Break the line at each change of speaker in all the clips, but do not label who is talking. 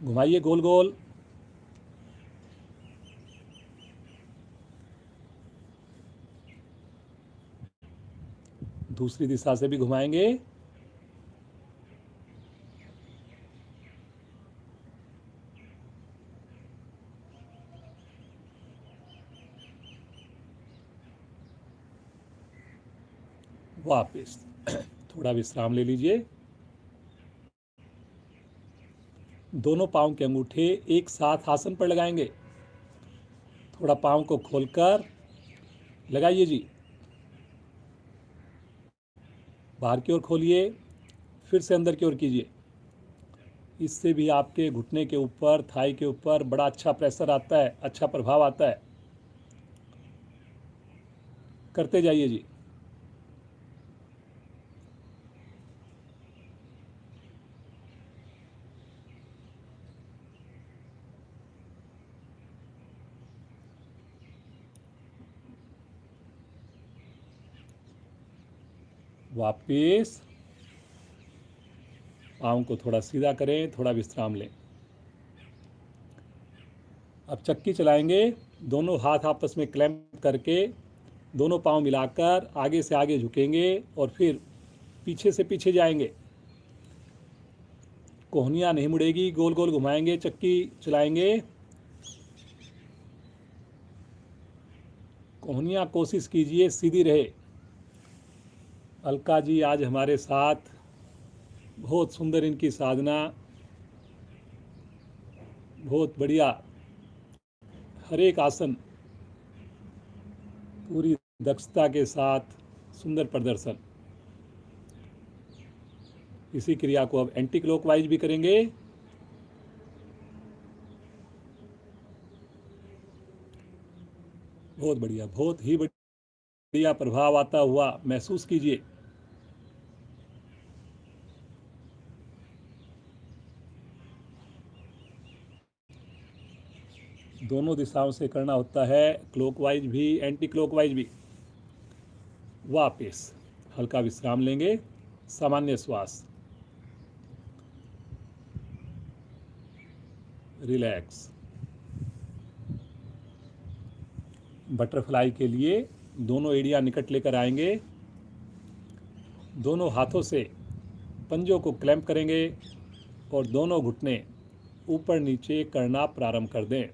घुमाइए गोल गोल। दूसरी दिशा से भी घुमाएंगे। वापस थोड़ा विश्राम ले लीजिए। दोनों पाँव के अंगूठे एक साथ आसन पर लगाएंगे। थोड़ा पाँव को खोलकर लगाइए जी। बाहर की ओर खोलिए, फिर से अंदर की ओर कीजिए। इससे भी आपके घुटने के ऊपर, थाई के ऊपर बड़ा अच्छा प्रेशर आता है, अच्छा प्रभाव आता है। करते जाइए जी। वापिस पाँव को थोड़ा सीधा करें, थोड़ा विश्राम लें। अब चक्की चलाएंगे। दोनों हाथ आपस में क्लैंप करके दोनों पाँव मिलाकर आगे से आगे झुकेंगे और फिर पीछे से पीछे जाएंगे। कोहनियाँ नहीं मुड़ेगी, गोल गोल घुमाएंगे, चक्की चलाएंगे। कोहनियाँ कोशिश कीजिए सीधी रहे। अलका जी आज हमारे साथ, बहुत सुंदर इनकी साधना, बहुत बढ़िया। हर एक आसन पूरी दक्षता के साथ, सुंदर प्रदर्शन। इसी क्रिया को अब एंटी क्लॉकवाइज भी करेंगे। बहुत बढ़िया, बहुत ही बढ़िया प्रभाव आता हुआ महसूस कीजिए। दोनों दिशाओं से करना होता है, क्लॉकवाइज भी एंटी क्लॉकवाइज भी। वापस हल्का विश्राम लेंगे, सामान्य श्वास, रिलैक्स। बटरफ्लाई के लिए दोनों एड़ियाँ निकट लेकर आएंगे। दोनों हाथों से पंजों को क्लैंप करेंगे और दोनों घुटने ऊपर नीचे करना प्रारंभ कर दें।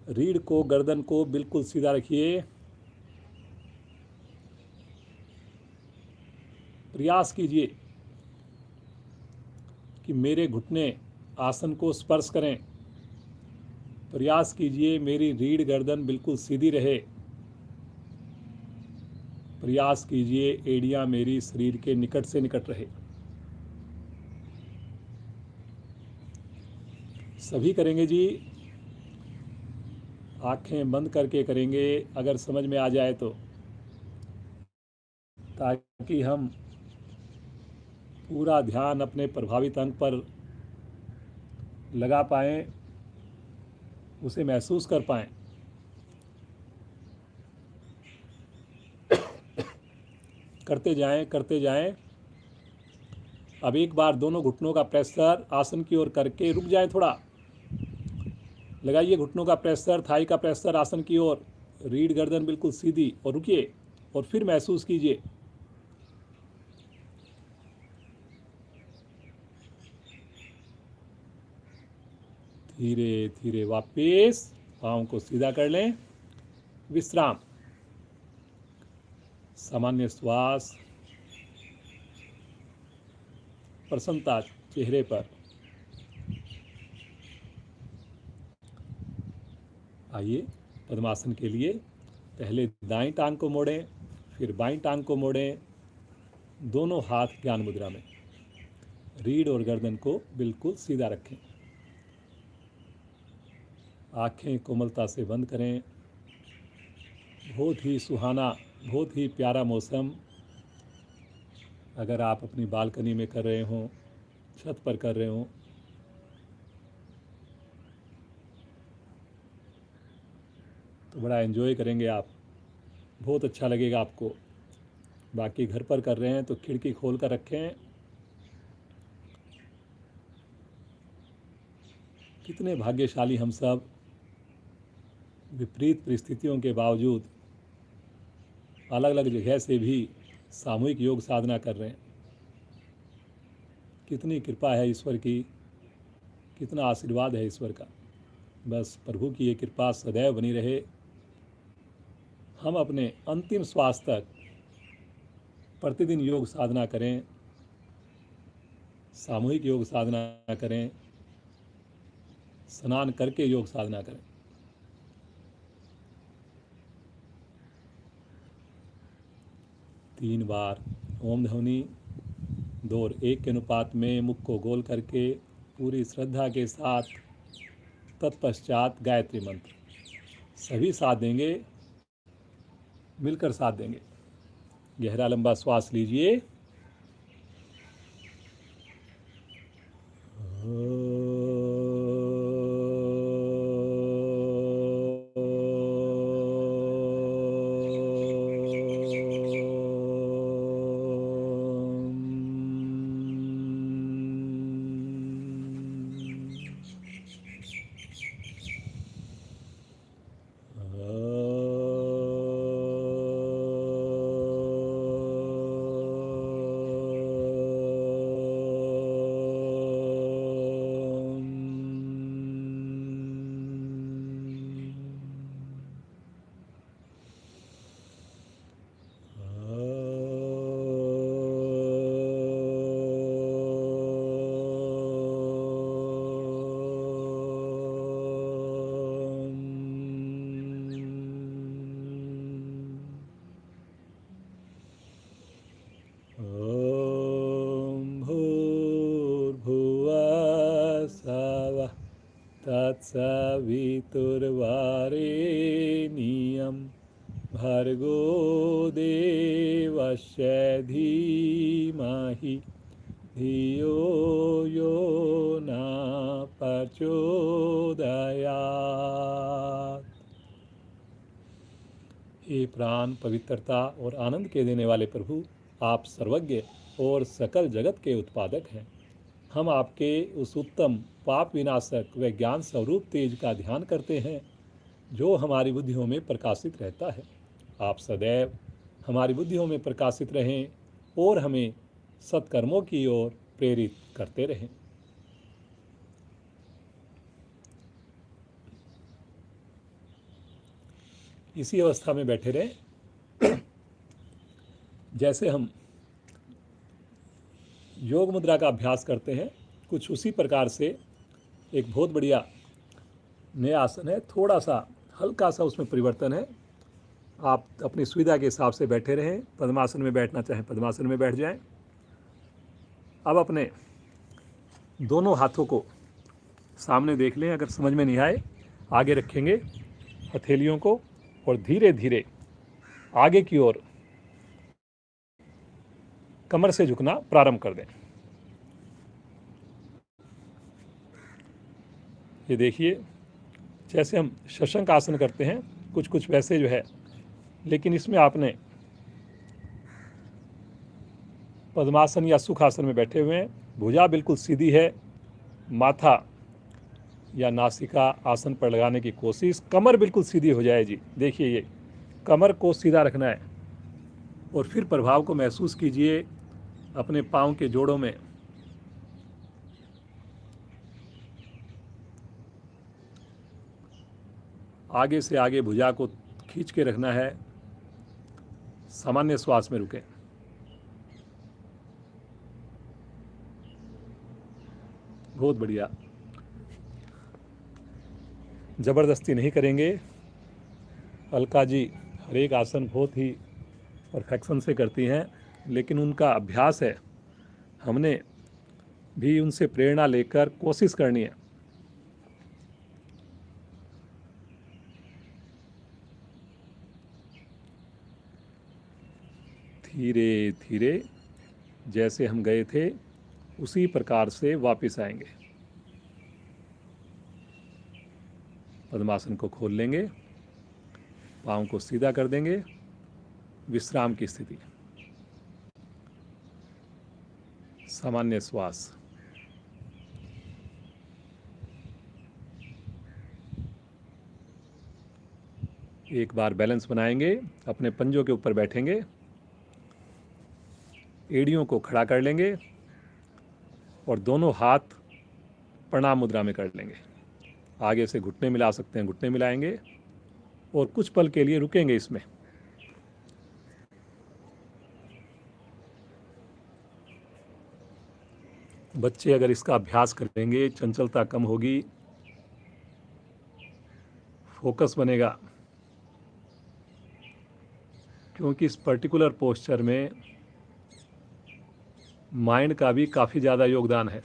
रीढ़ को, गर्दन को बिल्कुल सीधा रखिए। प्रयास कीजिए कि मेरे घुटने आसन को स्पर्श करें। प्रयास कीजिए मेरी रीढ़ गर्दन बिल्कुल सीधी रहे। प्रयास कीजिए एड़ियाँ मेरी शरीर के निकट से निकट रहे। सभी करेंगे जी। आंखें बंद करके करेंगे अगर समझ में आ जाए तो, ताकि हम पूरा ध्यान अपने प्रभावित अंग पर लगा पाएँ, उसे महसूस कर पाएँ। करते जाएं, करते जाएं। अब एक बार दोनों घुटनों का प्रेशर आसन की ओर करके रुक जाएं थोड़ा। लगाइए घुटनों का प्रेशर, थाई का प्रेशर आसन की ओर। रीढ़ गर्दन बिल्कुल सीधी, और रुकिए और फिर महसूस कीजिए। धीरे धीरे वापस पाँव को सीधा कर लें। विश्राम, सामान्य श्वास, प्रसन्नता चेहरे पर। आइए पद्मासन के लिए पहले दाईं टांग को मोड़ें, फिर बाईं टांग को मोड़ें। दोनों हाथ ज्ञान मुद्रा में। रीढ़ और गर्दन को बिल्कुल सीधा रखें। आँखें कोमलता से बंद करें। बहुत ही सुहाना, बहुत ही प्यारा मौसम। अगर आप अपनी बालकनी में कर रहे हों, छत पर कर रहे हों, तो बड़ा एंजॉय करेंगे आप। बहुत अच्छा लगेगा आपको। बाकी घर पर कर रहे हैं तो खिड़की खोल कर रखें। कितने भाग्यशाली हम सब, विपरीत परिस्थितियों के बावजूद अलग अलग जगह से भी सामूहिक योग साधना कर रहे हैं। कितनी कृपा है ईश्वर की, कितना आशीर्वाद है ईश्वर का। बस प्रभु की ये कृपा सदैव बनी रहे। हम अपने अंतिम श्वास तक प्रतिदिन योग साधना करें, सामूहिक योग साधना करें, स्नान करके योग साधना करें। तीन बार ओम ध्वनि 2 और 1 के अनुपात में मुख को गोल करके पूरी श्रद्धा के साथ, तत्पश्चात गायत्री मंत्र सभी साथ देंगे, मिलकर साथ देंगे। गहरा लंबा श्वास लीजिए। तत्सवितुर्वरेण्यं भर्गो देवस्य धीमहि धियो यो न प्रचोदयात्। हे प्राण पवित्रता और आनंद के देने वाले प्रभु, आप सर्वज्ञ और सकल जगत के उत्पादक हैं। हम आपके उस उत्तम पाप विनाशक व ज्ञान स्वरूप तेज का ध्यान करते हैं जो हमारी बुद्धियों में प्रकाशित रहता है। आप सदैव हमारी बुद्धियों में प्रकाशित रहें और हमें सत्कर्मों की ओर प्रेरित करते रहें। इसी अवस्था में बैठे रहें जैसे हम योग मुद्रा का अभ्यास करते हैं, कुछ उसी प्रकार से एक बहुत बढ़िया नया आसन है। थोड़ा सा हल्का सा उसमें परिवर्तन है। आप अपनी सुविधा के हिसाब से बैठे रहें। पद्मासन में बैठना चाहें पद्मासन में बैठ जाएं। अब अपने दोनों हाथों को सामने देख लें। अगर समझ में नहीं आए आगे रखेंगे हथेलियों को और धीरे धीरे आगे की ओर कमर से झुकना प्रारंभ कर दें। ये देखिए, जैसे हम शशंक आसन करते हैं कुछ कुछ वैसे जो है, लेकिन इसमें आपने पद्मासन या सुखासन में बैठे हुए हैं। भुजा बिल्कुल सीधी है, माथा या नासिका आसन पर लगाने की कोशिश, कमर बिल्कुल सीधी हो जाए जी। देखिए, ये कमर को सीधा रखना है और फिर प्रभाव को महसूस कीजिए अपने पाँव के जोड़ों में। आगे से आगे भुजा को खींच के रखना है। सामान्य श्वास में रुकें। बहुत बढ़िया। ज़बरदस्ती नहीं करेंगे। अलका जी हर एक आसन बहुत ही परफेक्शन से करती हैं, लेकिन उनका अभ्यास है, हमने भी उनसे प्रेरणा लेकर कोशिश करनी है। धीरे धीरे जैसे हम गए थे उसी प्रकार से वापस आएंगे। पद्मासन को खोल लेंगे, पाँव को सीधा कर देंगे, विश्राम की स्थिति, सामान्य श्वास। एक बार बैलेंस बनाएंगे, अपने पंजों के ऊपर बैठेंगे, एड़ियों को खड़ा कर लेंगे और दोनों हाथ प्रणाम मुद्रा में कर लेंगे। आगे से घुटने मिला सकते हैं, घुटने मिलाएंगे और कुछ पल के लिए रुकेंगे इसमें। बच्चे अगर इसका अभ्यास करेंगे, चंचलता कम होगी, फोकस बनेगा, क्योंकि इस पर्टिकुलर पोस्चर में माइंड का भी काफ़ी ज़्यादा योगदान है।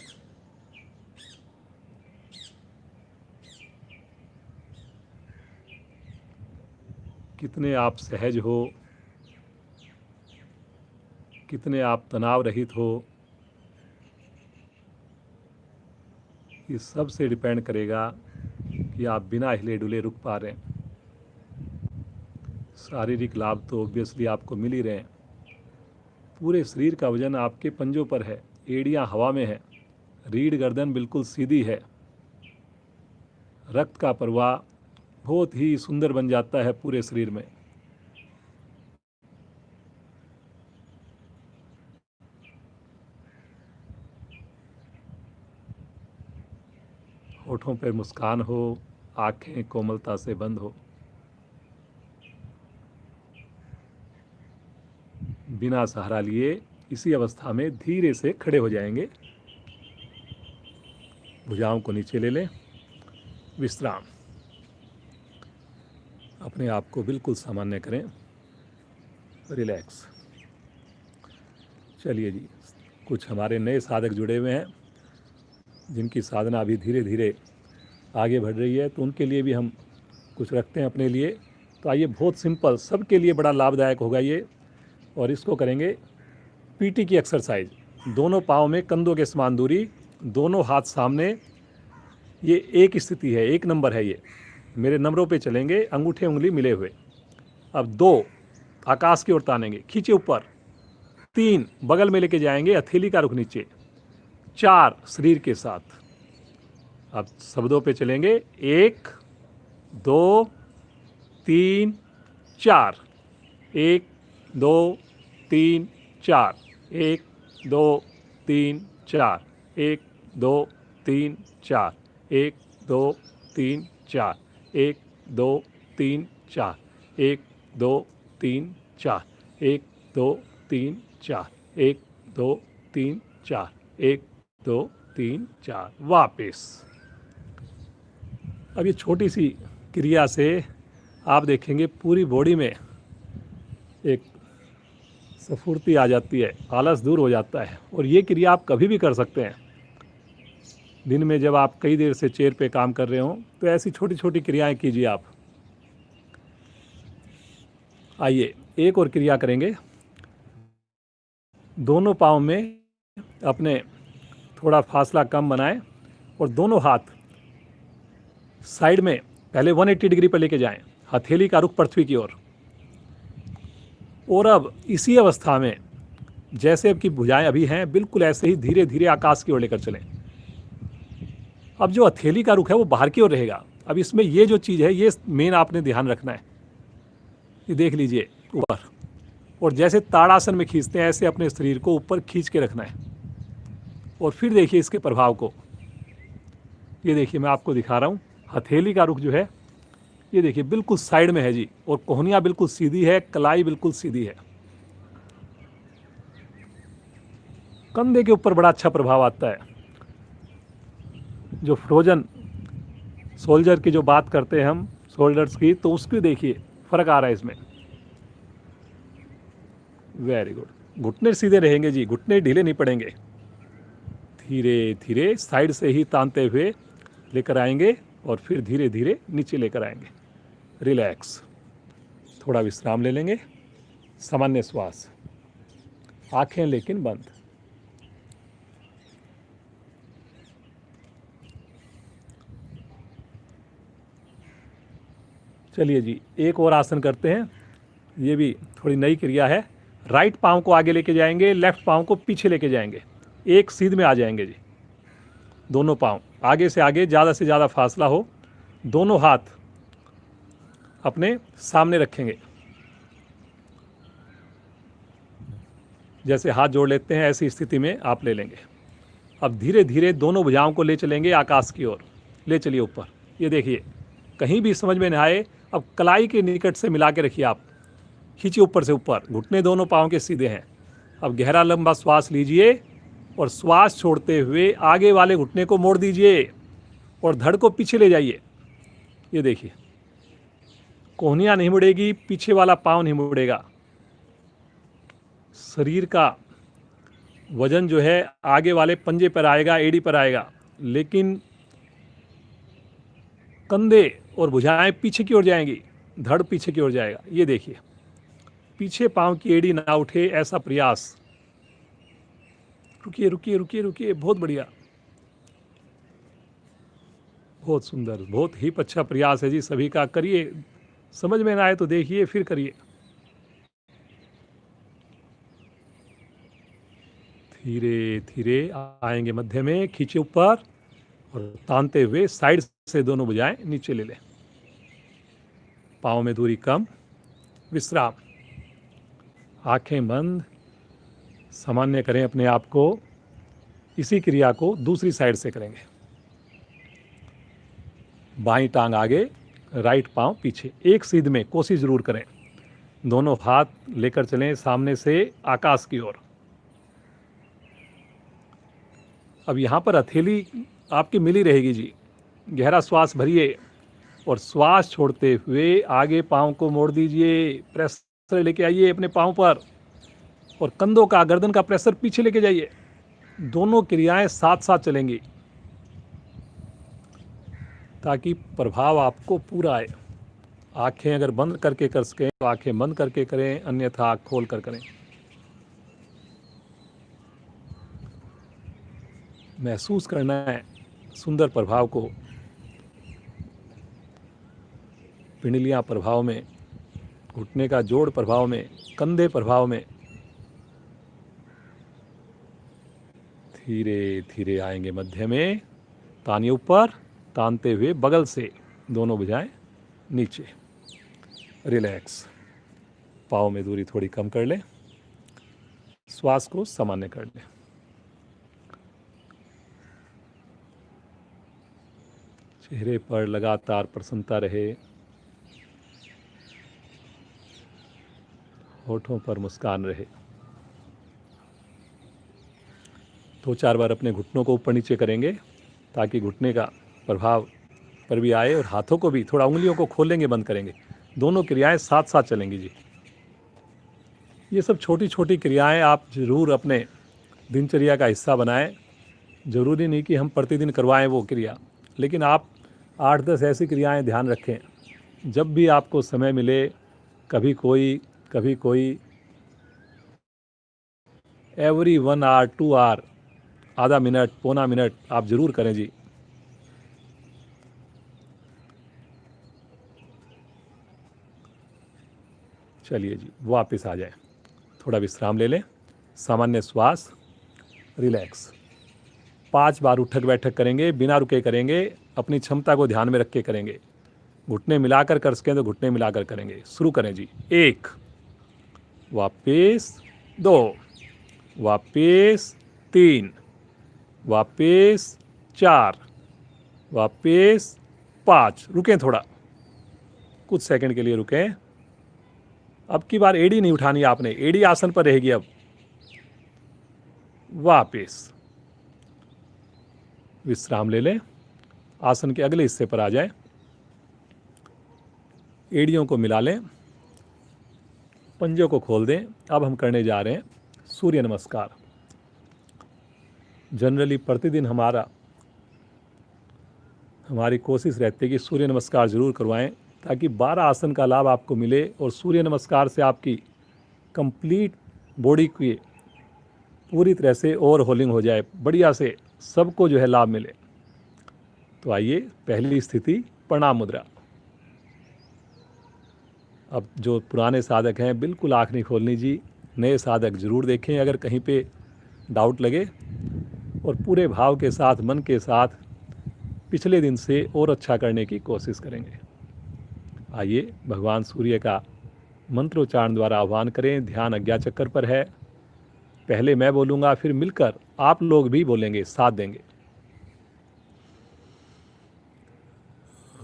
कितने आप सहज हो, कितने आप तनाव रहित हो, ये सब से डिपेंड करेगा कि आप बिना हिले डुले रुक पा रहे हैं। शारीरिक लाभ तो ऑब्वियसली आपको मिल ही रहे हैं। पूरे शरीर का वजन आपके पंजों पर है, एड़ियाँ हवा में है, रीढ़ गर्दन बिल्कुल सीधी है, रक्त का प्रवाह बहुत ही सुंदर बन जाता है पूरे शरीर में। होठों पर मुस्कान हो, आंखें कोमलता से बंद हो, बिना सहारा लिए इसी अवस्था में धीरे से खड़े हो जाएंगे। भुजाओं को नीचे ले लें, विश्राम। अपने आप को बिल्कुल सामान्य करें, रिलैक्स। चलिए जी, कुछ हमारे नए साधक जुड़े हुए हैं जिनकी साधना अभी धीरे धीरे आगे बढ़ रही है, तो उनके लिए भी हम कुछ रखते हैं अपने लिए। तो आइए, बहुत सिंपल, सबके लिए बड़ा लाभदायक होगा ये। और इसको करेंगे पीटी की एक्सरसाइज। दोनों पाँव में कंधों के समान दूरी, दोनों हाथ सामने, ये एक स्थिति है, एक नंबर है ये। मेरे नंबरों पे चलेंगे, अंगूठे उंगली मिले हुए। अब 2 आकाश की ओर तानेंगे, खींचे ऊपर। 3 बगल में लेके जाएंगे, हथेली का रुख नीचे। 4 शरीर के साथ। अब शब्दों पे चलेंगे, 1 2 3 4। 1 2 3 4। 1 2 3 4। 1 2 3 4। 1 2 3 4। 1 2 3 4। 1 2 3 4। 1 2 3 4। 1 2 3 4। 1 2 3 4। वापिस। अब ये छोटी सी क्रिया से आप देखेंगे पूरी बॉडी में एक स्फूर्ति आ जाती है, आलस दूर हो जाता है। और ये क्रिया आप कभी भी कर सकते हैं। दिन में जब आप कई देर से चेयर पे काम कर रहे हो, तो ऐसी छोटी छोटी क्रियाएं कीजिए आप। आइए, एक और क्रिया करेंगे। दोनों पाँव में अपने थोड़ा फासला कम बनाएं और दोनों हाथ साइड में पहले 180 डिग्री पर लेके जाएं, हथेली का रुख पृथ्वी की ओर। और अब इसी अवस्था में जैसे आपकी भुजाएं अभी हैं, बिल्कुल ऐसे ही धीरे धीरे आकाश की ओर लेकर चलें। अब जो हथेली का रुख है वो बाहर की ओर रहेगा। अब इसमें ये जो चीज़ है, ये मेन आपने ध्यान रखना है। ये देख लीजिए ऊपर, और जैसे ताड़ासन में खींचते हैं ऐसे अपने शरीर को ऊपर खींच के रखना है। और फिर देखिए इसके प्रभाव को। ये देखिए, मैं आपको दिखा रहा हूँ, हथेली का रुख जो है ये देखिए बिल्कुल साइड में है जी, और कोहनियाँ बिल्कुल सीधी है, कलाई बिल्कुल सीधी है। कंधे के ऊपर बड़ा अच्छा प्रभाव आता है। जो फ्रोजन सोल्जर की जो बात करते हैं हम, शोल्डर्स की, तो उसकी देखिए फर्क आ रहा है इसमें। Very good. घुटने सीधे रहेंगे जी, घुटने ढीले नहीं पड़ेंगे। धीरे धीरे साइड से ही तानते हुए लेकर आएंगे और फिर धीरे धीरे नीचे लेकर आएंगे। रिलैक्स। थोड़ा विश्राम ले लेंगे, सामान्य श्वास, आंखें लेकिन बंद। चलिए जी, एक और आसन करते हैं। ये भी थोड़ी नई क्रिया है। राइट पाँव को आगे लेके जाएंगे, लेफ्ट पाँव को पीछे लेके जाएंगे, एक सीध में आ जाएंगे जी। दोनों पाँव आगे से आगे, ज़्यादा से ज़्यादा फासला हो। दोनों हाथ अपने सामने रखेंगे। जैसे हाथ जोड़ लेते हैं ऐसी स्थिति में आप ले लेंगे। अब धीरे धीरे दोनों भुजाओं को ले चलेंगे आकाश की ओर, ले चलिए ऊपर। ये देखिए, कहीं भी समझ में न आए, अब कलाई के निकट से मिला के रखिए आप, खींचिए ऊपर से ऊपर। घुटने दोनों पाँव के सीधे हैं। अब गहरा लंबा श्वास लीजिए और श्वास छोड़ते हुए आगे वाले घुटने को मोड़ दीजिए और धड़ को पीछे ले जाइए। ये देखिए, कोहनियाँ नहीं मुड़ेगी, पीछे वाला पाँव नहीं मुड़ेगा। शरीर का वजन जो है आगे वाले पंजे पर आएगा, एड़ी पर आएगा, लेकिन कंधे और भुजाएं पीछे की ओर जाएंगी, धड़ पीछे की ओर जाएगा। ये देखिए, पीछे पाँव की एड़ी ना उठे ऐसा प्रयास। रुकिए रुकिए रुकिए रुकिए, बहुत बढ़िया, बहुत सुंदर, बहुत ही अच्छा प्रयास है जी सभी का। करिए, समझ में ना आए तो देखिए फिर करिए। धीरे धीरे आएंगे मध्य में, खींचे ऊपर और तानते हुए साइड से दोनों भुजाएं नीचे ले लें। पाँव में दूरी कम, विश्राम, आंखें बंद, सामान्य करें अपने आप को। इसी क्रिया को दूसरी साइड से करेंगे। बाईं टांग आगे, राइट पाँव पीछे, एक सीध में कोशिश जरूर करें। दोनों हाथ लेकर चलें सामने से आकाश की ओर। अब यहाँ पर हथेली आपकी मिली रहेगी जी। गहरा श्वास भरिए और श्वास छोड़ते हुए आगे पाँव को मोड़ दीजिए। प्रेशर लेके आइए अपने पाँव पर और कंधों का, गर्दन का प्रेशर पीछे लेके जाइए। दोनों क्रियाएं साथ साथ चलेंगी ताकि प्रभाव आपको पूरा आए। आंखें अगर बंद करके कर सकें तो आंखें बंद करके करें, अन्यथा आँख खोल कर करें। महसूस करना है सुंदर प्रभाव को, पिंडलियाँ प्रभाव में, घुटने का जोड़ प्रभाव में, कंधे प्रभाव में। धीरे धीरे आएंगे मध्य में, तानिए ऊपर, तानते हुए बगल से दोनों भुजाएं नीचे। रिलैक्स, पाँव में दूरी थोड़ी कम कर लें, श्वास को सामान्य कर लें। चेहरे पर लगातार प्रसन्नता रहे, होठों पर मुस्कान रहे। 2-4 बार अपने घुटनों को ऊपर नीचे करेंगे ताकि घुटने का प्रभाव पर भी आए, और हाथों को भी थोड़ा, उंगलियों को खोलेंगे, बंद करेंगे। दोनों क्रियाएं साथ साथ चलेंगी जी। ये सब छोटी छोटी क्रियाएं आप जरूर अपने दिनचर्या का हिस्सा बनाएं। ज़रूरी नहीं कि हम प्रतिदिन करवाएं वो क्रिया, लेकिन आप 8-10 ऐसी क्रियाएं ध्यान रखें। जब भी आपको समय मिले, कभी कोई कभी कोई, एवरी 1 आवर 2 आवर, आधा मिनट, पौना मिनट आप ज़रूर करें जी। चलिए जी, वापस आ जाएं, थोड़ा विश्राम ले लें, सामान्य श्वास, रिलैक्स। 5 बार उठक बैठक करेंगे, बिना रुके करेंगे, अपनी क्षमता को ध्यान में रख के करेंगे। घुटने मिलाकर कर सकें तो घुटने मिलाकर करेंगे। शुरू करें जी। 1, वापिस 2, वापिस 3, वापिस 4, वापिस 5। रुकें थोड़ा, कुछ सेकंड के लिए रुकें। अब की बार एड़ी नहीं उठानी आपने, एड़ी आसन पर रहेगी। अब वापिस विश्राम ले लें, आसन के अगले हिस्से पर आ जाएं, एड़ियों को मिला लें, पंजों को खोल दें। अब हम करने जा रहे हैं सूर्य नमस्कार। जनरली प्रतिदिन हमारी कोशिश रहती है कि सूर्य नमस्कार ज़रूर करवाएं ताकि 12 आसन का लाभ आपको मिले, और सूर्य नमस्कार से आपकी कंप्लीट बॉडी की पूरी तरह से ओवरहोलिंग हो जाए, बढ़िया से सबको जो है लाभ मिले। तो आइए, पहली स्थिति प्रणाम मुद्रा। अब जो पुराने साधक हैं बिल्कुल आँख नहीं खोलनी जी, नए साधक ज़रूर देखें अगर कहीं पे डाउट लगे, और पूरे भाव के साथ, मन के साथ पिछले दिन से और अच्छा करने की कोशिश करेंगे। आइए भगवान सूर्य का मंत्रोच्चारण द्वारा आह्वान करें। ध्यान आज्ञा चक्र पर है। पहले मैं बोलूँगा, फिर मिलकर आप लोग भी बोलेंगे, साथ देंगे।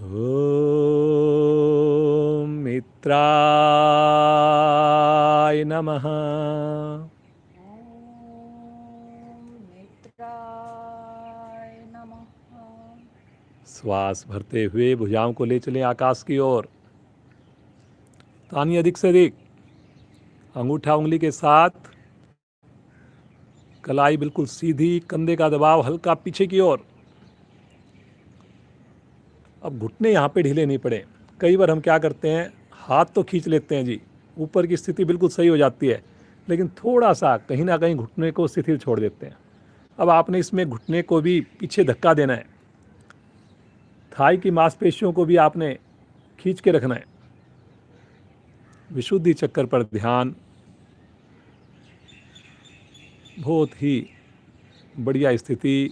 ओम मित्राय नमः। श्वास भरते हुए भुजाओं को ले चलें आकाश की ओर। तानी अधिक से अधिक। अंगूठा उंगली के साथ, कलाई बिल्कुल सीधी, कंधे का दबाव हल्का पीछे की ओर। अब घुटने यहाँ पे ढीले नहीं पड़े। कई बार हम क्या करते हैं, हाथ तो खींच लेते हैं जी, ऊपर की स्थिति बिल्कुल सही हो जाती है, लेकिन थोड़ा सा कहीं ना कहीं घुटने को शिथिल छोड़ देते हैं। अब आपने इसमें घुटने को भी पीछे धक्का देना है। थाई की मांसपेशियों को भी आपने खींच के रखना है। विशुद्धि चक्कर पर ध्यान। बहुत ही बढ़िया स्थिति।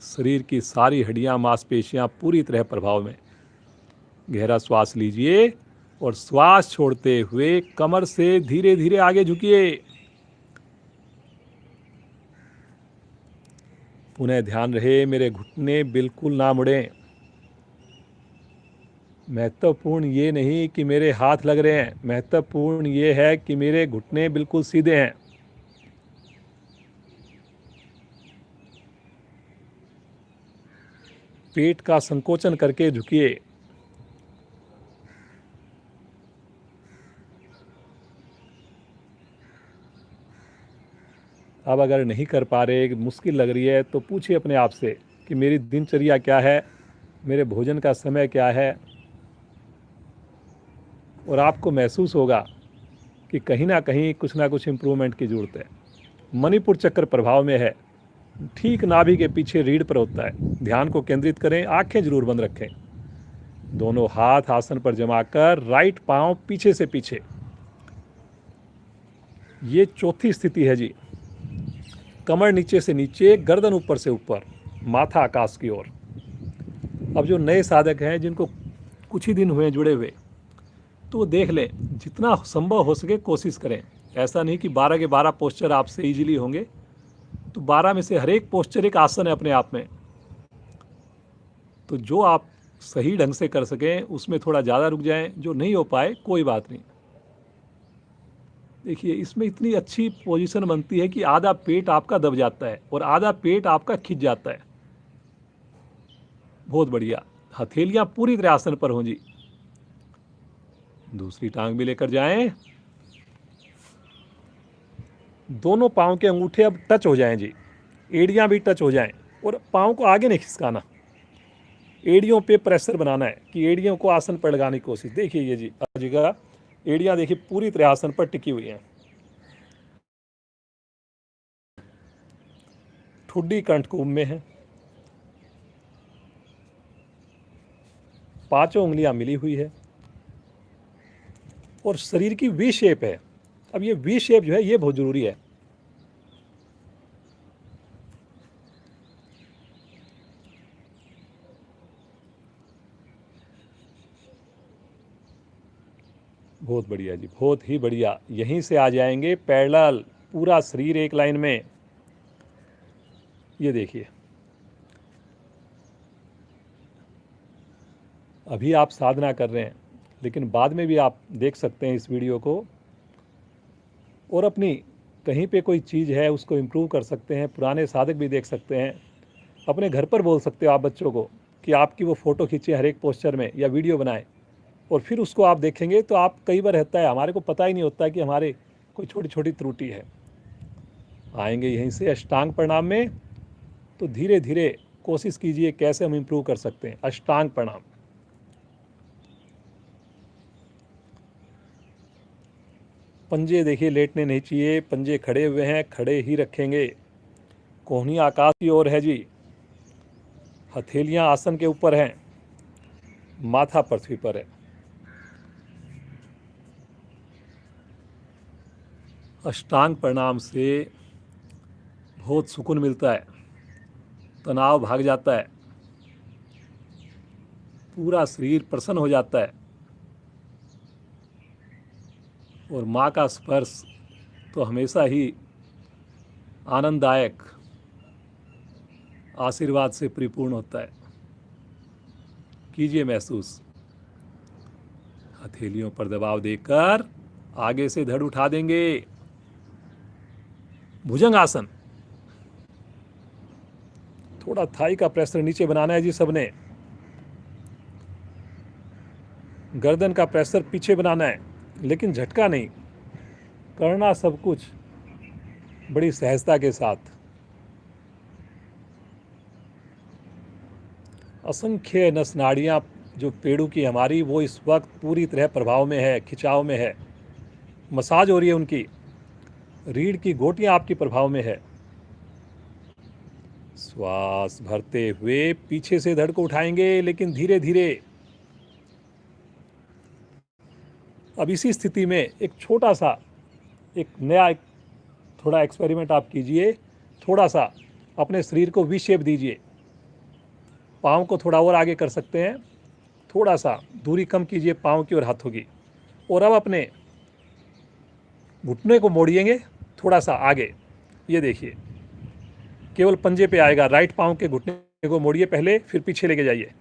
शरीर की सारी हड्डियां मांसपेशियां पूरी तरह प्रभाव में। गहरा श्वास लीजिए और श्वास छोड़ते हुए कमर से धीरे धीरे आगे झुकिए। पुनः ध्यान रहे मेरे घुटने बिल्कुल ना मुड़ें। महत्वपूर्ण ये नहीं कि मेरे हाथ लग रहे हैं, महत्वपूर्ण ये है कि मेरे घुटने बिल्कुल सीधे हैं। पेट का संकोचन करके झुकिए। अब अगर नहीं कर पा रहे, मुश्किल लग रही है, तो पूछिए अपने आप से कि मेरी दिनचर्या क्या है, मेरे भोजन का समय क्या है, और आपको महसूस होगा कि कहीं ना कहीं कुछ ना कुछ इम्प्रूवमेंट की ज़रूरत है। मणिपुर चक्र प्रभाव में है, ठीक नाभि के पीछे रीढ़ पर होता है। ध्यान को केंद्रित करें, आंखें जरूर बंद रखें। दोनों हाथ आसन पर जमाकर राइट पांव पीछे से पीछे। ये चौथी स्थिति है जी। कमर नीचे से नीचे, गर्दन ऊपर से ऊपर, माथा आकाश की ओर। अब जो नए साधक हैं, जिनको कुछ ही दिन हुए जुड़े हुए, तो वो देख लें, जितना संभव हो सके कोशिश करें। ऐसा नहीं कि 12 के 12 पोस्चर आपसे इजीली होंगे, तो 12 में से हर एक पोस्चर एक आसन है अपने आप में। तो जो आप सही ढंग से कर सकें उसमें थोड़ा ज़्यादा रुक जाएं, जो नहीं हो पाए कोई बात नहीं। देखिए, इसमें इतनी अच्छी पोजीशन बनती है कि आधा पेट आपका दब जाता है और आधा पेट आपका खिंच जाता है। बहुत बढ़िया। हथेलियां पूरी तरह आसन पर हों जी। दूसरी टांग भी लेकर जाएं। दोनों पांव के अंगूठे अब टच हो जाएं जी। एड़ियां भी टच हो जाएं और पांव को आगे नहीं खिसकाना। एड़ियों पे प्रेशर बनाना है कि एड़ियों को आसन पर लगाने की कोशिश। देखिए ये जी, जगह एड़ियां देखिए पूरी तरह आसन पर टिकी हुई हैं। ठुड्डी कंठकुंभ में है। पांचों उंगलियां मिली हुई है और शरीर की वी शेप है। अब ये वी शेप जो है ये बहुत जरूरी है। बहुत बढ़िया जी, बहुत ही बढ़िया। यहीं से आ जाएंगे पैरेलल, पूरा शरीर एक लाइन में। ये देखिए, अभी आप साधना कर रहे हैं, लेकिन बाद में भी आप देख सकते हैं इस वीडियो को और अपनी कहीं पे कोई चीज़ है उसको इम्प्रूव कर सकते हैं। पुराने साधक भी देख सकते हैं। अपने घर पर बोल सकते हो आप बच्चों को कि आपकी वो फ़ोटो खींचे हर एक पोस्चर में या वीडियो बनाएं, और फिर उसको आप देखेंगे तो आप, कई बार रहता है हमारे को पता ही नहीं होता कि हमारे कोई छोटी छोटी त्रुटि है। आएंगे यहीं से अष्टांग प्रणाम में, तो धीरे धीरे कोशिश कीजिए कैसे हम इम्प्रूव कर सकते हैं। अष्टांग प्रणाम। पंजे देखिए लेटने नहीं चाहिए, पंजे खड़े हुए हैं, खड़े ही रखेंगे। कोहनी आकाश की ओर है जी। हथेलियां आसन के ऊपर हैं, माथा पृथ्वी पर है। अष्टांग प्रणाम से बहुत सुकून मिलता है, तनाव भाग जाता है, पूरा शरीर प्रसन्न हो जाता है। और माँ का स्पर्श तो हमेशा ही आनंददायक आशीर्वाद से परिपूर्ण होता है। कीजिए महसूस। हथेलियों पर दबाव देकर आगे से धड़ उठा देंगे। भुजंग आसन। थोड़ा थाई का प्रेशर नीचे बनाना है जी सबने। गर्दन का प्रेशर पीछे बनाना है, लेकिन झटका नहीं करना, सब कुछ बड़ी सहजता के साथ। असंख्य नस नाड़ियाँ जो पेड़ों की हमारी, वो इस वक्त पूरी तरह प्रभाव में है, खिंचाव में है, मसाज हो रही है उनकी। रीढ़ की गोटियां आपकी प्रभाव में है। श्वास भरते हुए पीछे से धड़ को उठाएंगे, लेकिन धीरे धीरे। अब इसी स्थिति में एक छोटा सा, एक नया थोड़ा एक्सपेरिमेंट आप कीजिए। थोड़ा सा अपने शरीर को वी शेप दीजिए। पाँव को थोड़ा और आगे कर सकते हैं, थोड़ा सा दूरी कम कीजिए पाँव की और हाथों की। और अब अपने घुटने को मोड़िएंगे थोड़ा सा आगे। ये देखिए, केवल पंजे पे आएगा। राइट पाँव के घुटने को मोड़िए पहले, फिर पीछे लेके जाइए,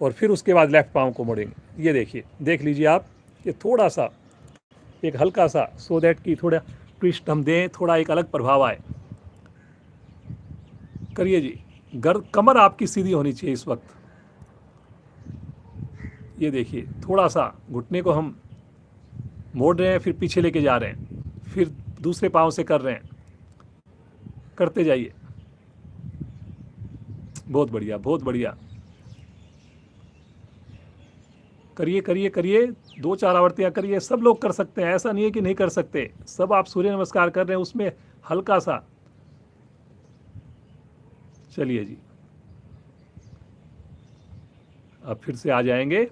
और फिर उसके बाद लेफ्ट पाँव को मोड़ेंगे। ये देखिए, देख लीजिए आप। ये थोड़ा सा एक हल्का सा, सो दैट की थोड़ा ट्विस्ट हम दें, थोड़ा एक अलग प्रभाव आए। करिए जी। कमर आपकी सीधी होनी चाहिए इस वक्त। ये देखिए, थोड़ा सा घुटने को हम मोड़ रहे हैं, फिर पीछे लेके जा रहे हैं, फिर दूसरे पाँव से कर रहे हैं। करते जाइए। बहुत बढ़िया, बहुत बढ़िया। करिए करिए करिए, 2-4 आवर्तियाँ करिए। सब लोग कर सकते हैं, ऐसा नहीं है कि नहीं कर सकते। सब आप सूर्य नमस्कार कर रहे हैं, उसमें हल्का सा। चलिए जी, अब फिर से आ जाएंगे